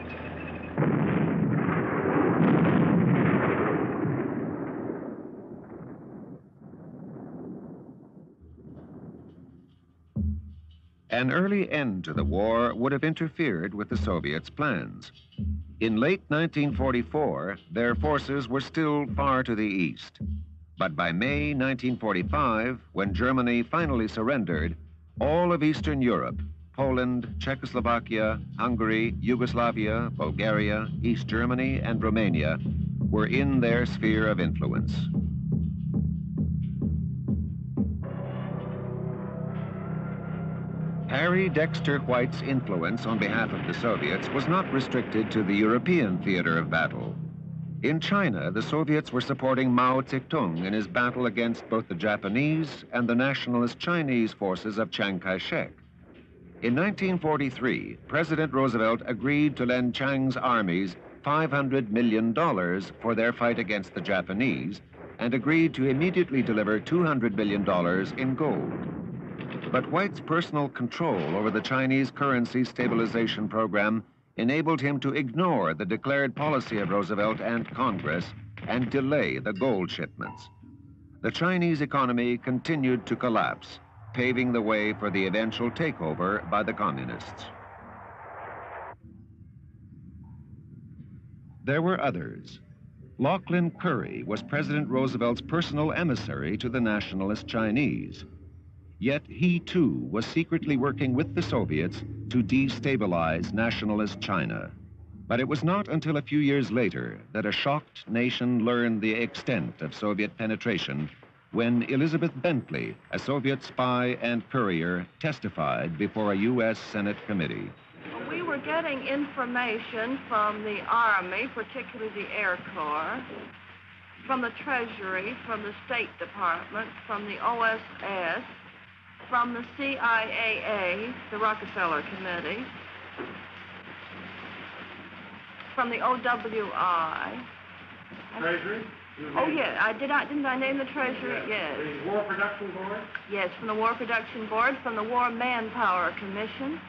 An early end to the war would have interfered with the Soviets' plans. In late 1944, their forces were still far to the east. But by May 1945, when Germany finally surrendered, all of Eastern Europe, Poland, Czechoslovakia, Hungary, Yugoslavia, Bulgaria, East Germany, and Romania were in their sphere of influence. Harry Dexter White's influence on behalf of the Soviets was not restricted to the European theater of battle. In China, the Soviets were supporting Mao Zedong in his battle against both the Japanese and the nationalist Chinese forces of Chiang Kai-shek. In 1943, President Roosevelt agreed to lend Chiang's armies $500 million for their fight against the Japanese and agreed to immediately deliver $200 million in gold. But White's personal control over the Chinese currency stabilization program enabled him to ignore the declared policy of Roosevelt and Congress and delay the gold shipments. The Chinese economy continued to collapse, paving the way for the eventual takeover by the communists. There were others. Lachlan Curry was President Roosevelt's personal emissary to the nationalist Chinese. Yet he, too, was secretly working with the Soviets to destabilize nationalist China. But it was not until a few years later that a shocked nation learned the extent of Soviet penetration when Elizabeth Bentley, a Soviet spy and courier, testified before a U.S. Senate committee. We were getting information from the Army, particularly the Air Corps, from the Treasury, from the State Department, from the OSS, from the CIAA, the Rockefeller Committee, from the OWI. Treasury? Oh, yeah. Didn't I name the Treasury? Yes. The War Production Board? Yes, from the War Production Board, from the War Manpower Commission.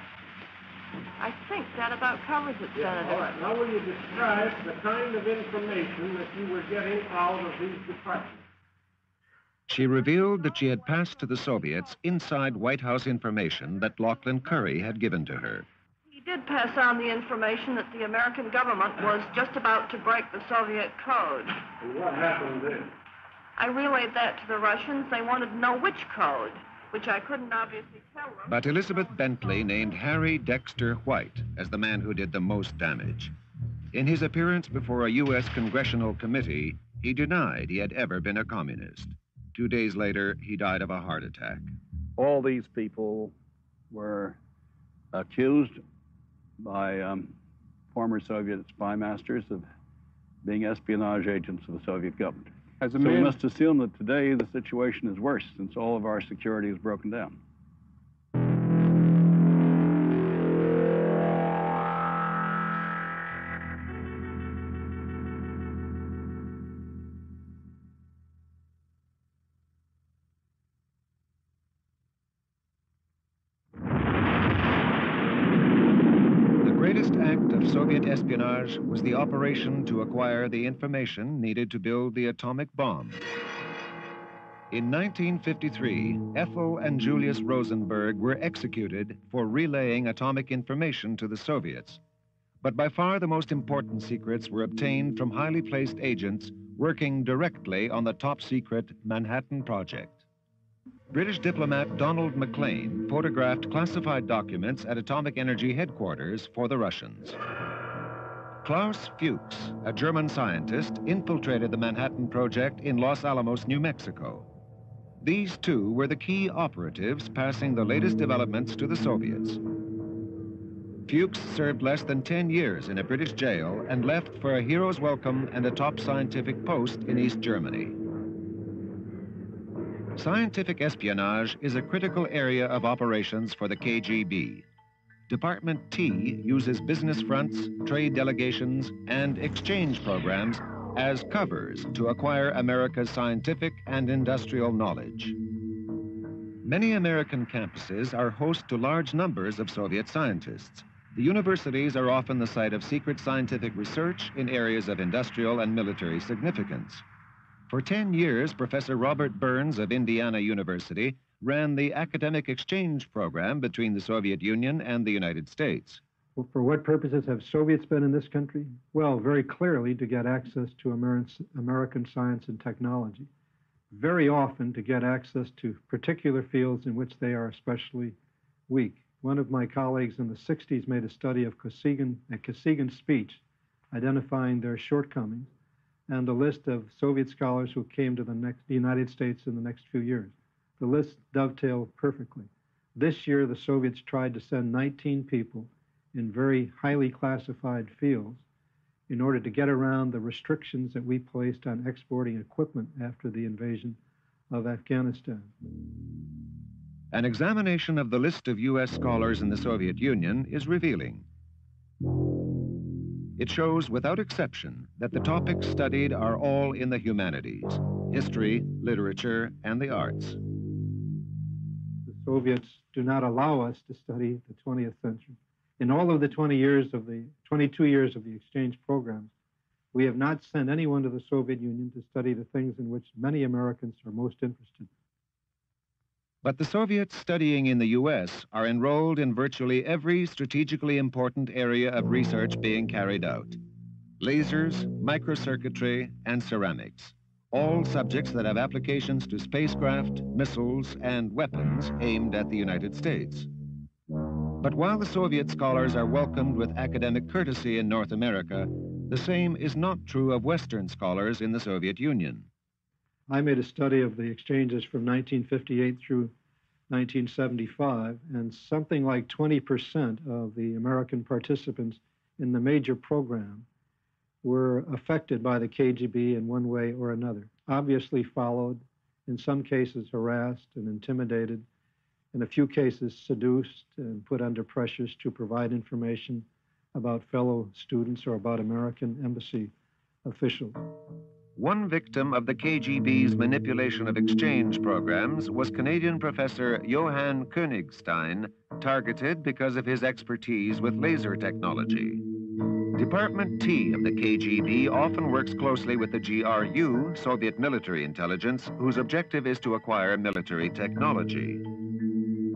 I think that about covers it, Senator. All right. Now, will you describe the kind of information that you were getting out of these departments? She revealed that she had passed to the Soviets inside White House information that Lachlan Curry had given to her. He did pass on the information that the American government was just about to break the Soviet code. And what happened then? I relayed that to the Russians. They wanted to know which code, which I couldn't obviously tell them. But Elizabeth Bentley named Harry Dexter White as the man who did the most damage. In his appearance before a U.S. congressional committee, he denied he had ever been a communist. 2 days later, he died of a heart attack. All these people were accused by former Soviet spy masters of being espionage agents of the Soviet government. So we must assume that today the situation is worse since all of our security is broken down. Soviet espionage was the operation to acquire the information needed to build the atomic bomb. In 1953, Ethel and Julius Rosenberg were executed for relaying atomic information to the Soviets. But by far the most important secrets were obtained from highly placed agents working directly on the top-secret Manhattan Project. British diplomat Donald Maclean photographed classified documents at Atomic Energy headquarters for the Russians. Klaus Fuchs, a German scientist, infiltrated the Manhattan Project in Los Alamos, New Mexico. These two were the key operatives passing the latest developments to the Soviets. Fuchs served less than 10 years in a British jail and left for a hero's welcome and a top scientific post in East Germany. Scientific espionage is a critical area of operations for the KGB. Department T uses business fronts, trade delegations, and exchange programs as covers to acquire America's scientific and industrial knowledge. Many American campuses are host to large numbers of Soviet scientists. The universities are often the site of secret scientific research in areas of industrial and military significance. For 10 years, Professor Robert Burns of Indiana University ran the academic exchange program between the Soviet Union and the United States. Well, for what purposes have Soviets been in this country? Well, very clearly to get access to American science and technology. Very often to get access to particular fields in which they are especially weak. One of my colleagues in the 60s made a study of Kosygin speech, identifying their shortcomings, and a list of Soviet scholars who came to the United States in the next few years. The list dovetailed perfectly. This year, the Soviets tried to send 19 people in very highly classified fields in order to get around the restrictions that we placed on exporting equipment after the invasion of Afghanistan. An examination of the list of U.S. scholars in the Soviet Union is revealing. It shows without exception that the topics studied are all in the humanities: history, literature, and the arts. The Soviets do not allow us to study the 20th century. In all of the 22 years of the exchange programs, we have not sent anyone to the Soviet Union to study the things in which many Americans are most interested. But the Soviets studying in the U.S. are enrolled in virtually every strategically important area of research being carried out: lasers, microcircuitry, and ceramics. All subjects that have applications to spacecraft, missiles, and weapons aimed at the United States. But while the Soviet scholars are welcomed with academic courtesy in North America, the same is not true of Western scholars in the Soviet Union. I made a study of the exchanges from 1958 through 1975, and something like 20% of the American participants in the major program were affected by the KGB in one way or another, obviously followed, in some cases harassed and intimidated, in a few cases seduced and put under pressures to provide information about fellow students or about American embassy officials. One victim of the KGB's manipulation of exchange programs was Canadian professor Johann Königstein, targeted because of his expertise with laser technology. Department T of the KGB often works closely with the GRU, Soviet military intelligence, whose objective is to acquire military technology.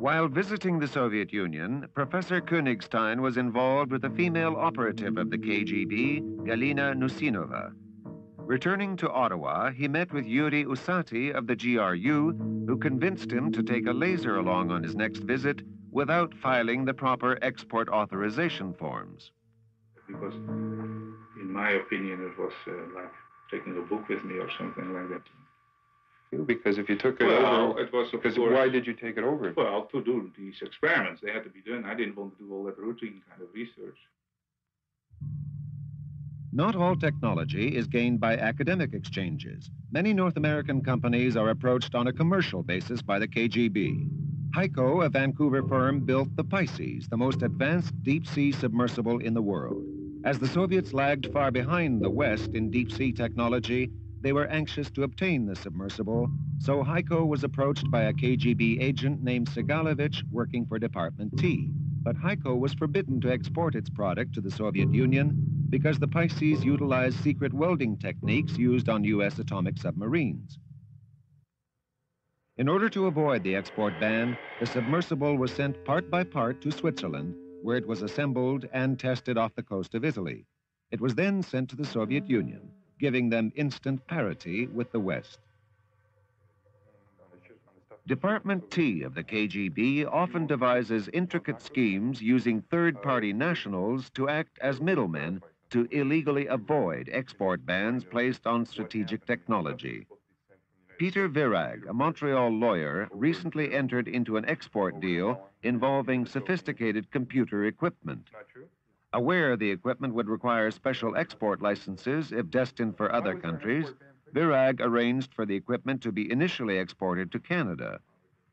While visiting the Soviet Union, Professor Königstein was involved with a female operative of the KGB, Galina Nusinova. Returning to Ottawa, he met with Yuri Usati of the GRU, who convinced him to take a laser along on his next visit without filing the proper export authorization forms. Because, in my opinion, it was like taking a book with me or something like that. Because if you took it well, over, it was, of because course, why did you take it over? Well, to do these experiments. They had to be done. I didn't want to do all that routine kind of research. Not all technology is gained by academic exchanges. Many North American companies are approached on a commercial basis by the KGB. HEICO, a Vancouver firm, built the Pisces, the most advanced deep-sea submersible in the world. As the Soviets lagged far behind the West in deep-sea technology, they were anxious to obtain the submersible, so HEICO was approached by a KGB agent named Segalovich working for Department T. But HEICO was forbidden to export its product to the Soviet Union because the Pisces utilized secret welding techniques used on U.S. atomic submarines. In order to avoid the export ban, the submersible was sent part by part to Switzerland, where it was assembled and tested off the coast of Italy. It was then sent to the Soviet Union, giving them instant parity with the West. Department T of the KGB often devises intricate schemes using third-party nationals to act as middlemen to illegally avoid export bans placed on strategic technology. Peter Virag, a Montreal lawyer, recently entered into an export deal involving sophisticated computer equipment. Aware the equipment would require special export licenses if destined for other countries, Virag arranged for the equipment to be initially exported to Canada.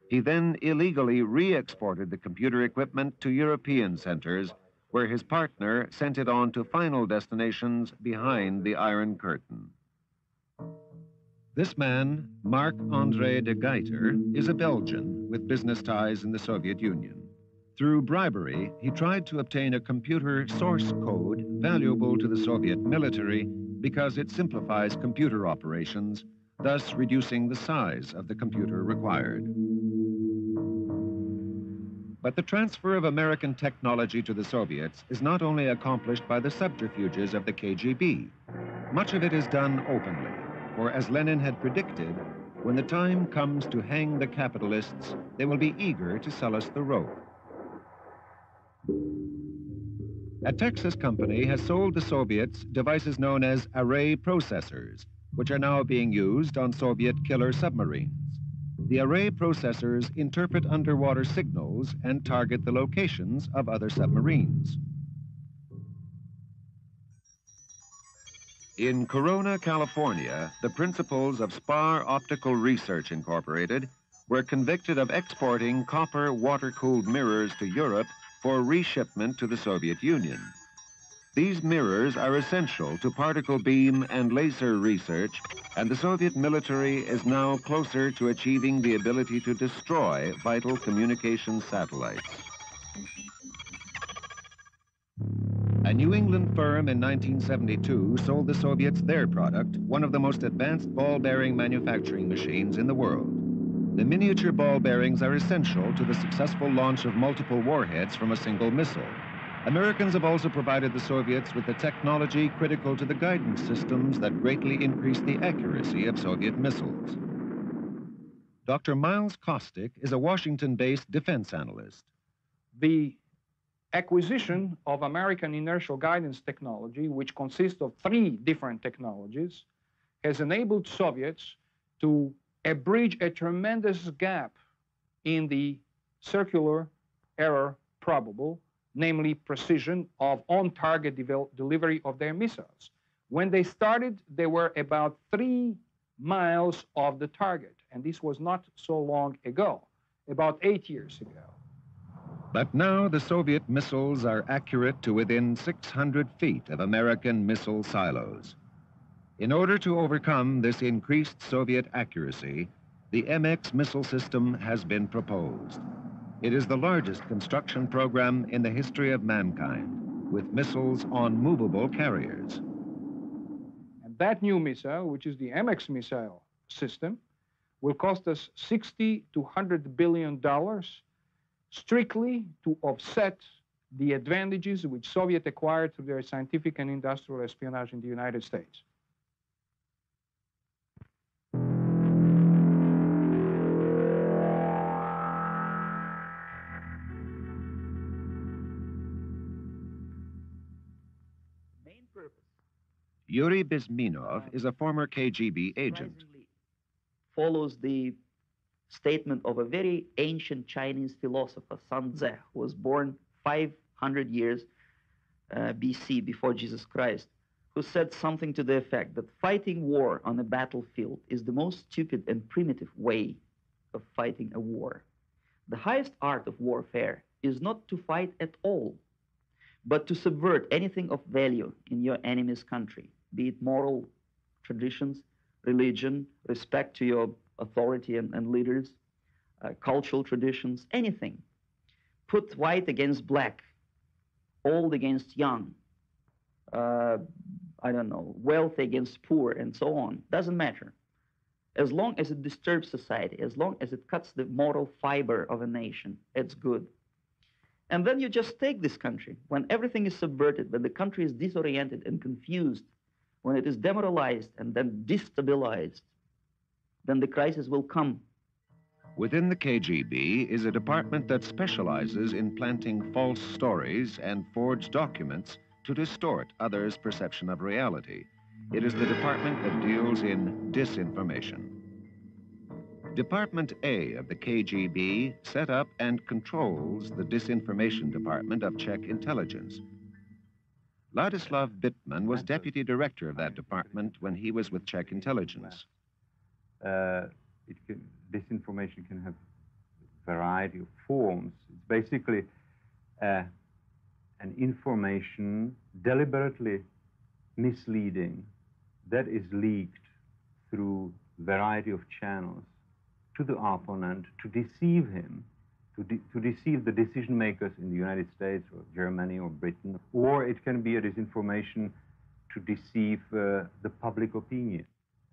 He then illegally re-exported the computer equipment to European centers, where his partner sent it on to final destinations behind the Iron Curtain. This man, Marc-André de Geiter, is a Belgian with business ties in the Soviet Union. Through bribery, he tried to obtain a computer source code valuable to the Soviet military because it simplifies computer operations, thus reducing the size of the computer required. But the transfer of American technology to the Soviets is not only accomplished by the subterfuges of the KGB. Much of it is done openly, for as Lenin had predicted, when the time comes to hang the capitalists, they will be eager to sell us the rope. A Texas company has sold the Soviets devices known as array processors, which are now being used on Soviet killer submarines. The array processors interpret underwater signals and target the locations of other submarines. In Corona, California, the principals of Spar Optical Research Incorporated were convicted of exporting copper water-cooled mirrors to Europe for reshipment to the Soviet Union. These mirrors are essential to particle beam and laser research, and the Soviet military is now closer to achieving the ability to destroy vital communication satellites. A New England firm in 1972 sold the Soviets their product, one of the most advanced ball bearing manufacturing machines in the world. The miniature ball bearings are essential to the successful launch of multiple warheads from a single missile. Americans have also provided the Soviets with the technology critical to the guidance systems that greatly increase the accuracy of Soviet missiles. Dr. Miles Kostick is a Washington-based defense analyst. The acquisition of American inertial guidance technology, which consists of 3 different technologies, has enabled Soviets to bridge a tremendous gap in the circular error probable, namely precision of on-target delivery of their missiles. When they started, they were about 3 miles of the target, and this was not so long ago, about 8 years ago. But now the Soviet missiles are accurate to within 600 feet of American missile silos. In order to overcome this increased Soviet accuracy, the MX missile system has been proposed. It is the largest construction program in the history of mankind, with missiles on movable carriers. And that new missile, which is the MX missile system, will cost us $60 to $100 billion, strictly to offset the advantages which Soviet acquired through their scientific and industrial espionage in the United States. Yuri Bizminov is a former KGB agent. Follows the statement of a very ancient Chinese philosopher, Sun Tzu, who was born 500 years BC, before Jesus Christ, who said something to the effect that fighting war on a battlefield is the most stupid and primitive way of fighting a war. The highest art of warfare is not to fight at all, but to subvert anything of value in your enemy's country, be it moral traditions, religion, respect to your authority and leaders, cultural traditions, anything. Put white against black, old against young, I don't know, wealthy against poor, and so on. Doesn't matter. As long as it disturbs society, as long as it cuts the moral fiber of a nation, it's good. And then you just take this country. When everything is subverted, when the country is disoriented and confused, when it is demoralized and then destabilized, then the crisis will come. Within the KGB is a department that specializes in planting false stories and forged documents to distort others' perception of reality. It is the department that deals in disinformation. Department A of the KGB set up and controls the disinformation department of Czech intelligence. Ladislav Bittman was deputy director of that department when he was with Czech intelligence. Disinformation can have a variety of forms. It's basically an information deliberately misleading that is leaked through a variety of channels to the opponent to deceive him, to deceive the decision makers in the United States or Germany or Britain, or it can be a disinformation to deceive the public opinion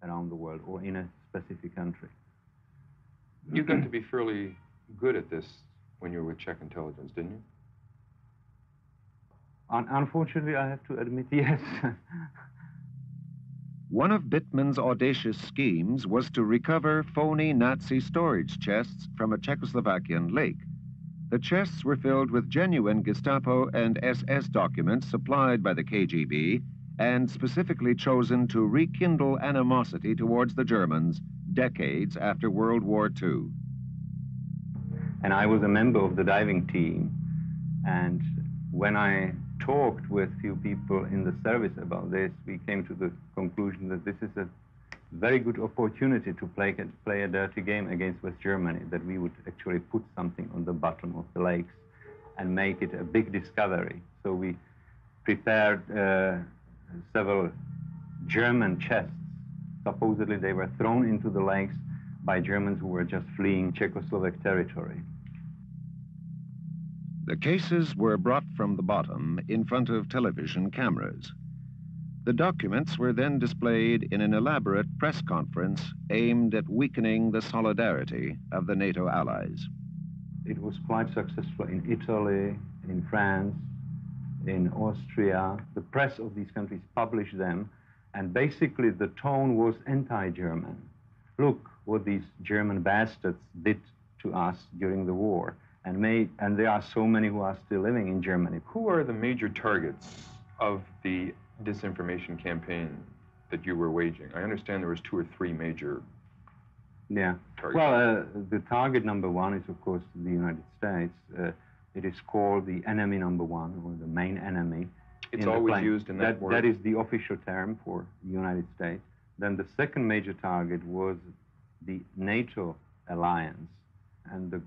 around the world or in a specific country. You got to be fairly good at this when you were with Czech intelligence, didn't you? Unfortunately, I have to admit, yes. One of Bittman's audacious schemes was to recover phony Nazi storage chests from a Czechoslovakian lake. The chests were filled with genuine Gestapo and SS documents supplied by the KGB and specifically chosen to rekindle animosity towards the Germans decades after World War II. And I was a member of the diving team, and when I talked with few people in the service about this, we came to the conclusion that this is a very good opportunity to play a dirty game against West Germany, that we would actually put something on the bottom of the lakes and make it a big discovery. So we prepared several German chests. Supposedly they were thrown into the lakes by Germans who were just fleeing Czechoslovak territory. The cases were brought from the bottom in front of television cameras. The documents were then displayed in an elaborate press conference aimed at weakening the solidarity of the NATO allies. It was quite successful in Italy, in France, in Austria. The press of these countries published them, and basically the tone was anti-German. Look what these German bastards did to us during the war. And there are so many who are still living in Germany. Who are the major targets of the disinformation campaign that you were waging? I understand there was 2 or 3 major targets. Well, the target number 1 is, of course, the United States. It is called the enemy number 1, or the main enemy. It's always used in that word. That is the official term for the United States. Then the second major target was the NATO alliance. And the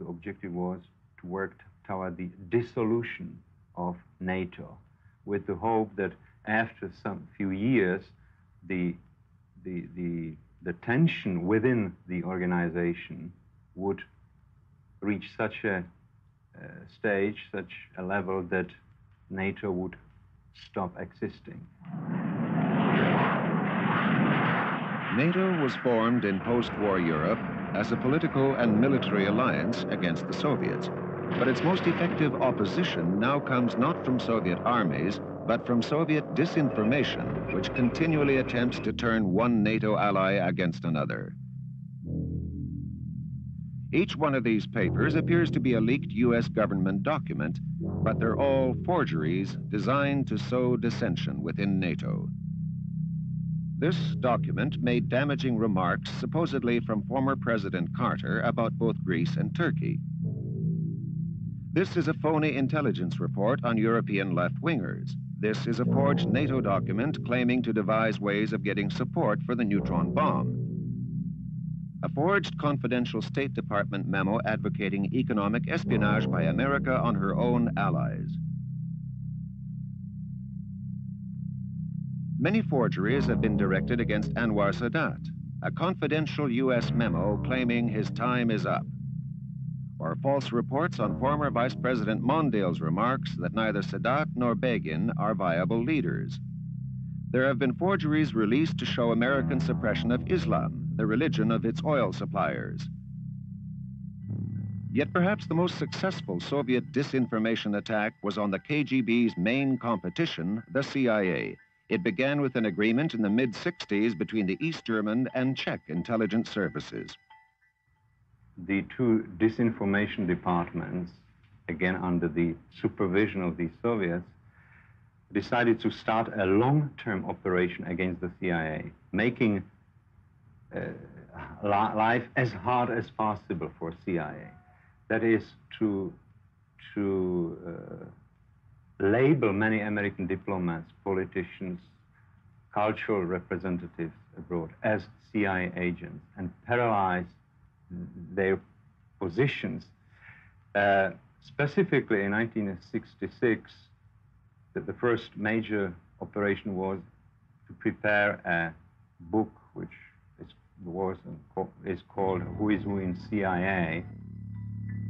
objective was to work toward the dissolution of NATO, with the hope that after some few years, the tension within the organization would reach such a stage, such a level that NATO would stop existing. NATO was formed in post-war Europe as a political and military alliance against the Soviets. But its most effective opposition now comes not from Soviet armies, but from Soviet disinformation, which continually attempts to turn one NATO ally against another. Each one of these papers appears to be a leaked U.S. government document, but they're all forgeries designed to sow dissension within NATO. This document made damaging remarks supposedly from former President Carter about both Greece and Turkey. This is a phony intelligence report on European left-wingers. This is a forged NATO document claiming to devise ways of getting support for the neutron bomb. A forged confidential State Department memo advocating economic espionage by America on her own allies. Many forgeries have been directed against Anwar Sadat, a confidential U.S. memo claiming his time is up, or false reports on former Vice President Mondale's remarks that neither Sadat nor Begin are viable leaders. There have been forgeries released to show American suppression of Islam, the religion of its oil suppliers. Yet perhaps the most successful Soviet disinformation attack was on the KGB's main competition, the CIA. It began with an agreement in the mid-60s between the East German and Czech intelligence services. The 2 disinformation departments, again under the supervision of the Soviets, decided to start a long-term operation against the CIA, making life as hard as possible for CIA. That is to label many American diplomats, politicians, cultural representatives abroad as CIA agents and paralyze their positions. Specifically in 1966, the first major operation was to prepare a book which is called Who is Who in CIA.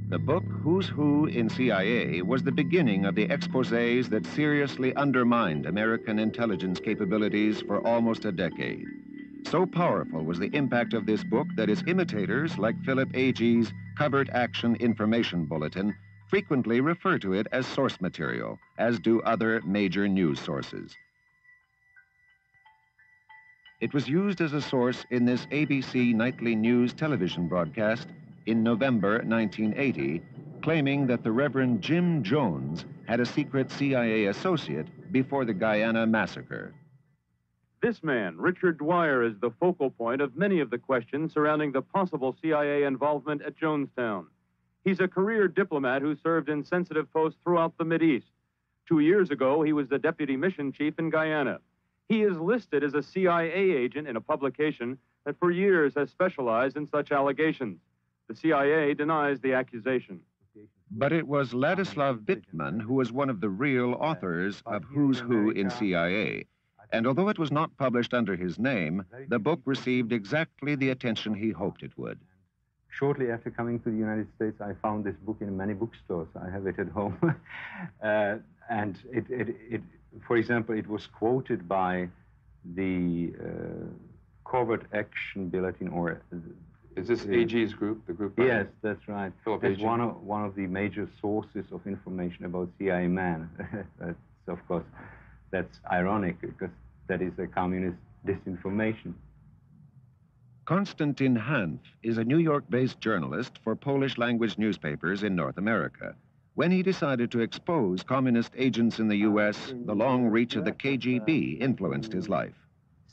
The book, Who's Who in CIA, was the beginning of the exposés that seriously undermined American intelligence capabilities for almost a decade. So powerful was the impact of this book that its imitators, like Philip Agee's Covert Action Information Bulletin, frequently refer to it as source material, as do other major news sources. It was used as a source in this ABC nightly news television broadcast in November 1980, claiming that the Reverend Jim Jones had a secret CIA associate before the Guyana massacre. This man, Richard Dwyer, is the focal point of many of the questions surrounding the possible CIA involvement at Jonestown. He's a career diplomat who served in sensitive posts throughout the Mideast. 2 years ago, he was the deputy mission chief in Guyana. He is listed as a CIA agent in a publication that for years has specialized in such allegations. The CIA denies the accusation. But it was Ladislav Bittman who was one of the real authors of Who's Who in CIA. And although it was not published under his name, the book received exactly the attention he hoped it would. Shortly after coming to the United States, I found this book in many bookstores. I have it at home. And for example, it was quoted by the Covert Action Bulletin, or is this AG's group, the group? Yes, that's right. Philip It's Agee. one of the major sources of information about CIA man. Of course, that's ironic because that is a communist disinformation. Konstantin Hanf is a New York-based journalist for Polish-language newspapers in North America. When he decided to expose communist agents in the U.S., the long reach of the KGB influenced his life.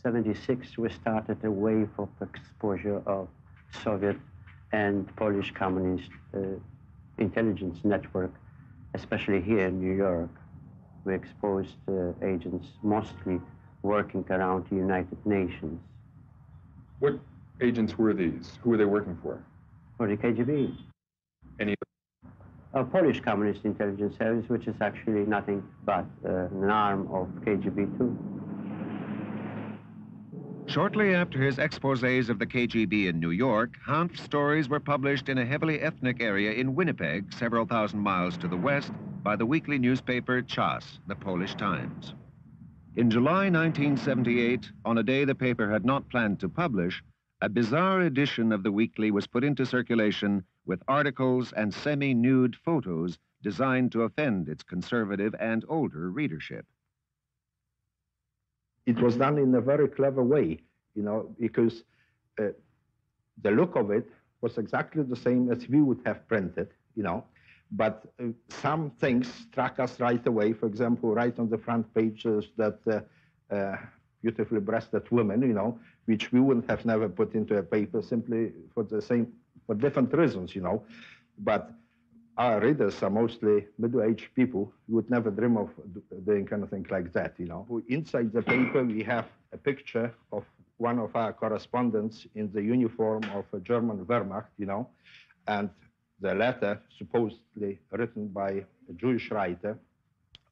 1976, we started a wave of exposure of Soviet and Polish communist intelligence network, especially here in New York. We exposed agents mostly working around the United Nations. What agents were these? Who were they working for? For the KGB. Any? Polish Communist Intelligence Service, which is actually nothing but an arm of KGB too. Shortly after his exposés of the KGB in New York, Hanf's stories were published in a heavily ethnic area in Winnipeg, several thousand miles to the west, by the weekly newspaper Czas, the Polish Times. In July 1978, on a day the paper had not planned to publish, a bizarre edition of the weekly was put into circulation with articles and semi-nude photos designed to offend its conservative and older readership. It was done in a very clever way, because the look of it was exactly the same as we would have printed, but some things struck us right away. For example, right on the front pages that beautifully breasted women, which we wouldn't have never put into a paper simply for different reasons, But our readers are mostly middle-aged people who would never dream of doing anything like that, Inside the paper, we have a picture of one of our correspondents in the uniform of a German Wehrmacht, and the letter supposedly written by a Jewish writer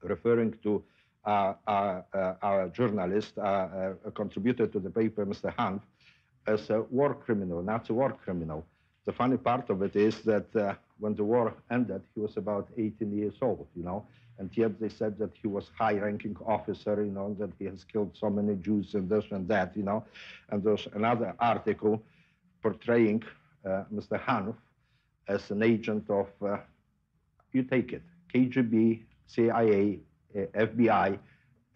referring to our journalist, a contributor to the paper, Mr. Hanf, as a war criminal, Nazi war criminal. The funny part of it is that when the war ended, he was about 18 years old, and yet they said that he was high-ranking officer, that he has killed so many Jews and this and that, And there's another article portraying Mr. Hanf as an agent of, you take it, KGB, CIA, FBI,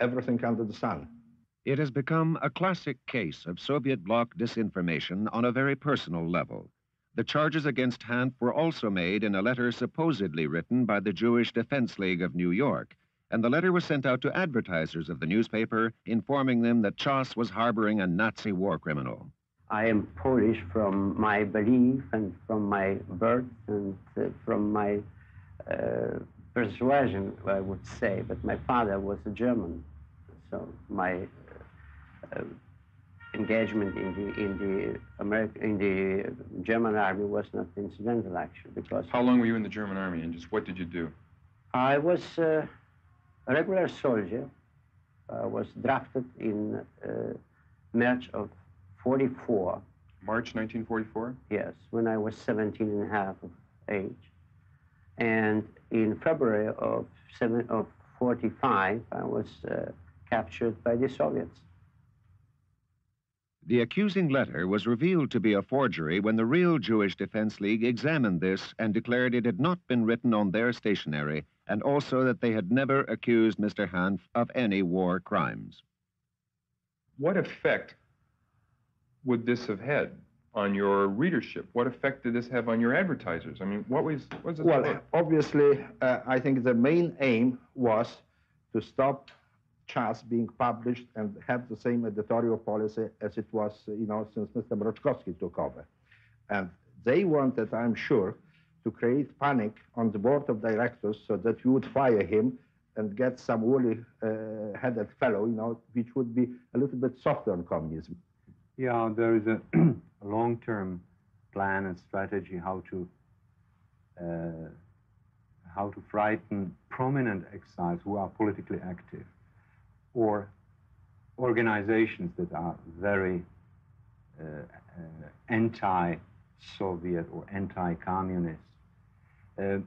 everything under the sun. It has become a classic case of Soviet bloc disinformation on a very personal level. The charges against Hanf were also made in a letter supposedly written by the Jewish Defense League of New York, and the letter was sent out to advertisers of the newspaper, informing them that Czas was harboring a Nazi war criminal. I am Polish from my belief and from my birth and from my persuasion, I would say, but my father was a German, so my engagement in the German army was not incidental, actually, because... How long were you in the German army, and just what did you do? I was a regular soldier. I was drafted in March of 44. March 1944? Yes, when I was 17 and a half of age. And in February of 45, I was captured by the Soviets. The accusing letter was revealed to be a forgery when the real Jewish Defense League examined this and declared it had not been written on their stationery, and also that they had never accused Mr. Hanf of any war crimes. What effect would this have had on your readership? What effect did this have on your advertisers? I mean, what was this Well, about? obviously, I think the main aim was to stop Czas being published and have the same editorial policy as it was, since Mr. Mroczkowski took over. And they wanted, I'm sure, to create panic on the board of directors so that you would fire him and get some woolly-headed fellow, which would be a little bit softer on communism. Yeah, there is a long-term plan and strategy how to frighten prominent exiles who are politically active, or organizations that are very anti-Soviet or anti-communist. And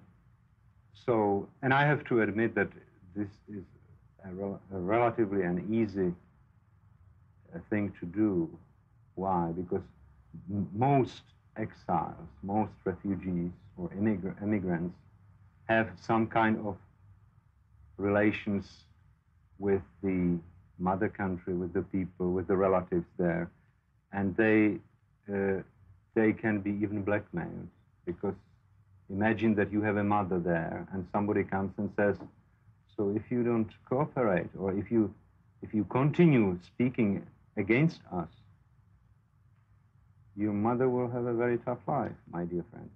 I have to admit that this is a relatively an easy thing to do. Why? Because most exiles, most refugees or immigrants have some kind of relations with the mother country, with the people, with the relatives there. And they they can be even blackmailed, because imagine that you have a mother there and somebody comes and says, so if you don't cooperate, or if you continue speaking against us, your mother will have a very tough life, my dear friend.